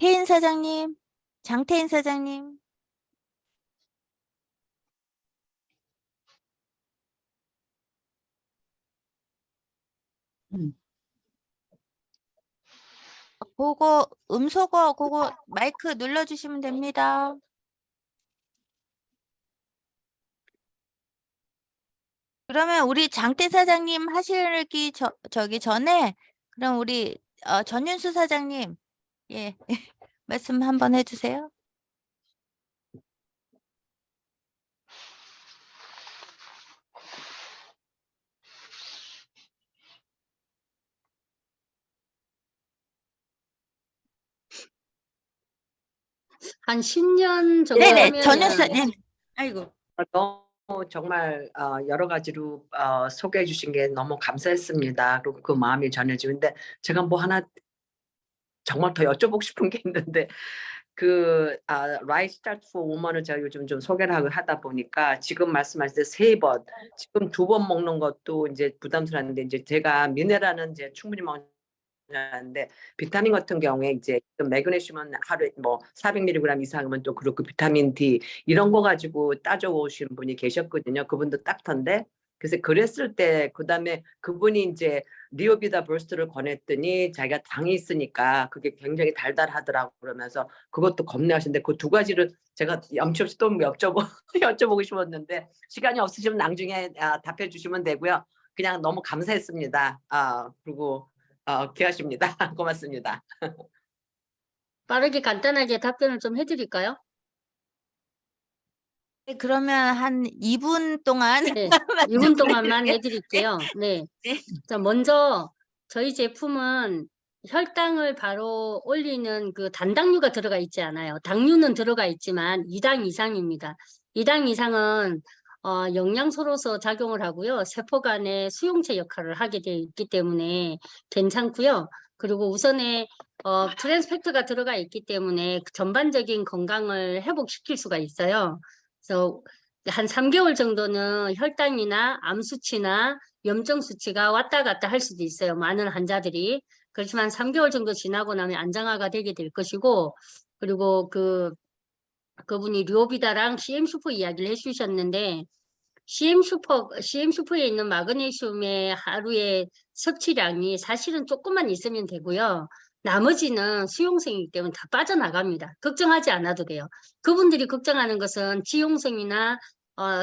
Speaker 2: 태인 사장님, 장태인 사장님. 그거 그거 마이크 눌러주시면 됩니다. 그러면 우리 장태 사장님 하시기 저기 전에 그럼 우리 전윤수 사장님 예 말씀 한번 해주세요.
Speaker 1: 한 10년 정도
Speaker 2: 네네,
Speaker 1: 하면은
Speaker 2: 전윤수 사장님. 아이고.
Speaker 6: 너무 정말 여러 가지로 소개해 주신 게 너무 감사했습니다. 그리고 그 마음이 전해지는데 제가 뭐 하나 정말 더 여쭤보고 싶은 게 있는데 그 Right Start for Woman을 제가 요즘 좀 소개를 하다 보니까 지금 말씀하실 때 3번, 지금 2번 먹는 것도 이제 부담스러운데 이제 제가 미네랄은 이제 충분히 먹는데 비타민 같은 경우에 이제 매그네슘은 하루에 뭐 400mg 이상이면 또 그렇고 비타민 D 이런 거 가지고 따져오신 분이 계셨거든요. 그분도 닥터인데 그래서 그랬을 때 그다음에 그분이 이제 리오비다 버스트를 권했더니 자기가 당이 있으니까 그게 굉장히 달달하더라고 그러면서 그것도 겁내하시는데 그 두 가지를 제가 염치 없이 또 여쭤보고 싶었는데 시간이 없으시면 나중에 답해 주시면 되고요. 그냥 너무 감사했습니다. 그리고 귀하십니다. 고맙습니다.
Speaker 1: 빠르게 간단하게 답변을 좀 해드릴까요?
Speaker 2: 네, 그러면 한 2분 동안
Speaker 1: 네,
Speaker 2: 말씀
Speaker 1: 2분 동안만
Speaker 2: 부탁드릴게요.
Speaker 1: 해드릴게요. 네.
Speaker 2: 네.
Speaker 1: 자, 먼저 저희 제품은 혈당을 바로 올리는 그 단당류가 들어가 있지 않아요. 당류는 들어가 있지만 2당 이상입니다. 2당 이상은 영양소로서 작용을 하고요. 세포 간의 수용체 역할을 하게 되어 있기 때문에 괜찮고요. 그리고 우선에 트랜스팩터가 들어가 있기 때문에 전반적인 건강을 회복시킬 수가 있어요. 그래서 한 3개월 정도는 혈당이나 암 수치나 염증 수치가 왔다 갔다 할 수도 있어요. 많은 환자들이. 그렇지만 3개월 정도 지나고 나면 안정화가 되게 될 것이고, 그리고 그분이 류오비다랑 CM슈퍼 이야기를 해주셨는데, CM슈퍼에 있는 마그네슘의 하루의 섭취량이 사실은 조금만 있으면 되고요. 나머지는 수용성이기 때문에 다 빠져나갑니다. 걱정하지 않아도 돼요. 그분들이 걱정하는 것은 지용성이나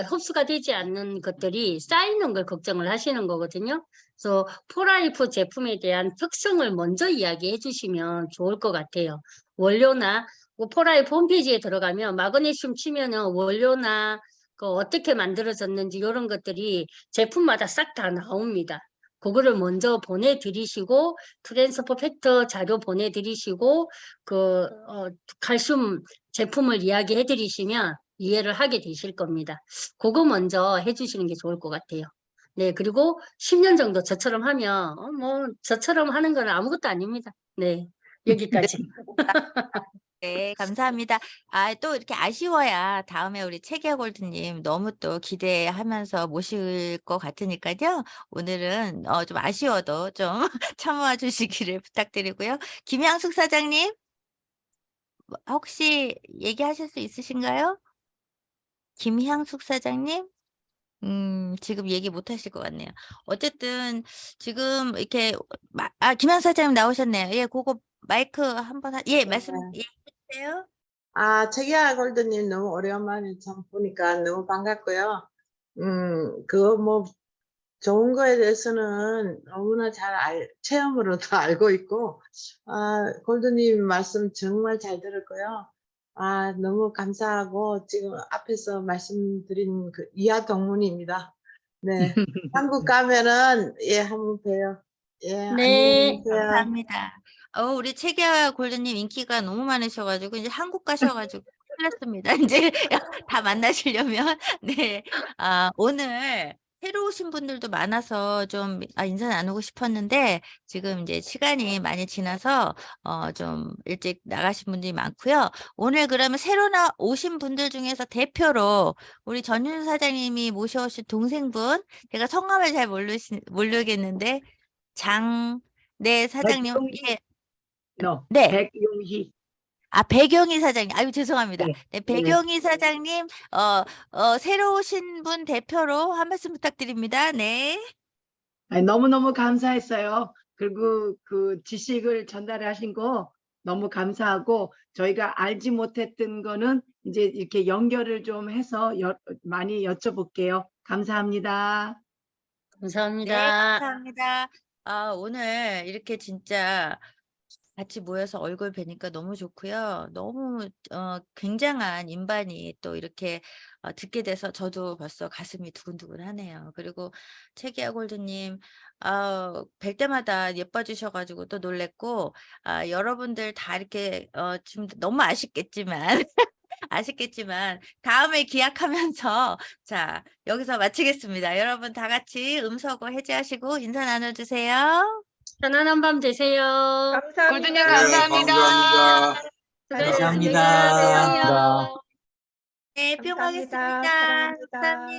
Speaker 1: 흡수가 되지 않는 것들이 쌓이는 걸 걱정을 하시는 거거든요. 그래서 포라이프 제품에 대한 특성을 먼저 이야기해 주시면 좋을 것 같아요. 원료나 포라이프 홈페이지에 들어가면 마그네슘 치면은 원료나 어떻게 만들어졌는지 이런 것들이 제품마다 싹 다 나옵니다. 그거를 먼저 보내드리시고 트랜스퍼 팩터 자료 보내드리시고 칼슘 제품을 이야기해 드리시면 이해를 하게 되실 겁니다. 그거 먼저 해주시는 게 좋을 것 같아요. 네, 그리고 10년 정도 저처럼 하면 뭐 저처럼 하는 건 아무것도 아닙니다. 네, 여기까지.
Speaker 2: 네, 감사합니다. 또 이렇게 아쉬워야 다음에 우리 최기아 골드님 너무 또 기대하면서 모실 것 같으니까요. 오늘은 좀 아쉬워도 좀 참아와 주시기를 부탁드리고요. 김양숙 사장님, 혹시 얘기하실 수 있으신가요? 김향숙 사장님? 지금 얘기 못 하실 것 같네요. 어쨌든 지금 이렇게 김향숙 사장님 나오셨네요. 예, 그거 마이크 한번 예, 말씀 예, 해주세요.
Speaker 13: 최기아 골드님 너무 오랜만에 참 보니까 너무 반갑고요. 그거 뭐 좋은 거에 대해서는 너무나 체험으로도 알고 있고, 골드님 말씀 정말 잘 들었고요. 너무 감사하고 지금 앞에서 말씀드린 그 이하 동문입니다. 네, 한국 가면은 한번 봬요. 예,
Speaker 1: 네.
Speaker 13: 안녕히 계세요.
Speaker 2: 감사합니다. 우리 최기아 골드님 인기가 너무 많으셔가지고 이제 한국 가셔가지고 큰일 났습니다. 이제 다 만나시려면 네, 오늘 새로 오신 분들도 많아서 좀 인사 나누고 싶었는데 지금 이제 시간이 많이 지나서 좀 일찍 나가신 분들이 많고요. 오늘 그러면 새로 오신 분들 중에서 대표로 우리 전윤 사장님이 모셔오신 동생분, 제가 성함을 잘 모르겠는데 네 사장님,
Speaker 7: 백용희.
Speaker 2: 예,
Speaker 7: 너
Speaker 2: 네.
Speaker 7: 백용희.
Speaker 2: 백용희 사장님. 아유, 죄송합니다.
Speaker 7: 네.
Speaker 2: 네,
Speaker 7: 네.
Speaker 2: 백용희 사장님, 새로 오신 분 대표로 한 말씀 부탁드립니다. 네.
Speaker 7: 아니, 너무너무 감사했어요. 그리고 그 지식을 전달하신 거 너무 감사하고 저희가 알지 못했던 거는 이제 이렇게 연결을 좀 해서 많이 여쭤볼게요. 감사합니다.
Speaker 2: 네,
Speaker 1: 감사합니다.
Speaker 2: 감사합니다. 오늘 이렇게 진짜 같이 모여서 얼굴 뵈니까 너무 좋고요. 너무 굉장한 인반이 또 이렇게 듣게 돼서 저도 벌써 가슴이 두근두근하네요. 그리고 최기아 골드님 뵐 때마다 예뻐지셔가지고 또 놀랬고 여러분들 다 이렇게 지금 너무 아쉽겠지만 다음에 기약하면서 자 여기서 마치겠습니다. 여러분 다 같이 음서고 해제하시고 인사 나눠주세요.
Speaker 1: 편안한 밤 되세요.
Speaker 5: 감사합니다.
Speaker 10: 네, 감사합니다.
Speaker 9: 감사합니다.
Speaker 1: 안녕히 가세요.
Speaker 2: 네, 뿅
Speaker 5: 감사합니다.
Speaker 2: 하겠습니다.
Speaker 5: 사랑합니다.
Speaker 2: 감사합니다.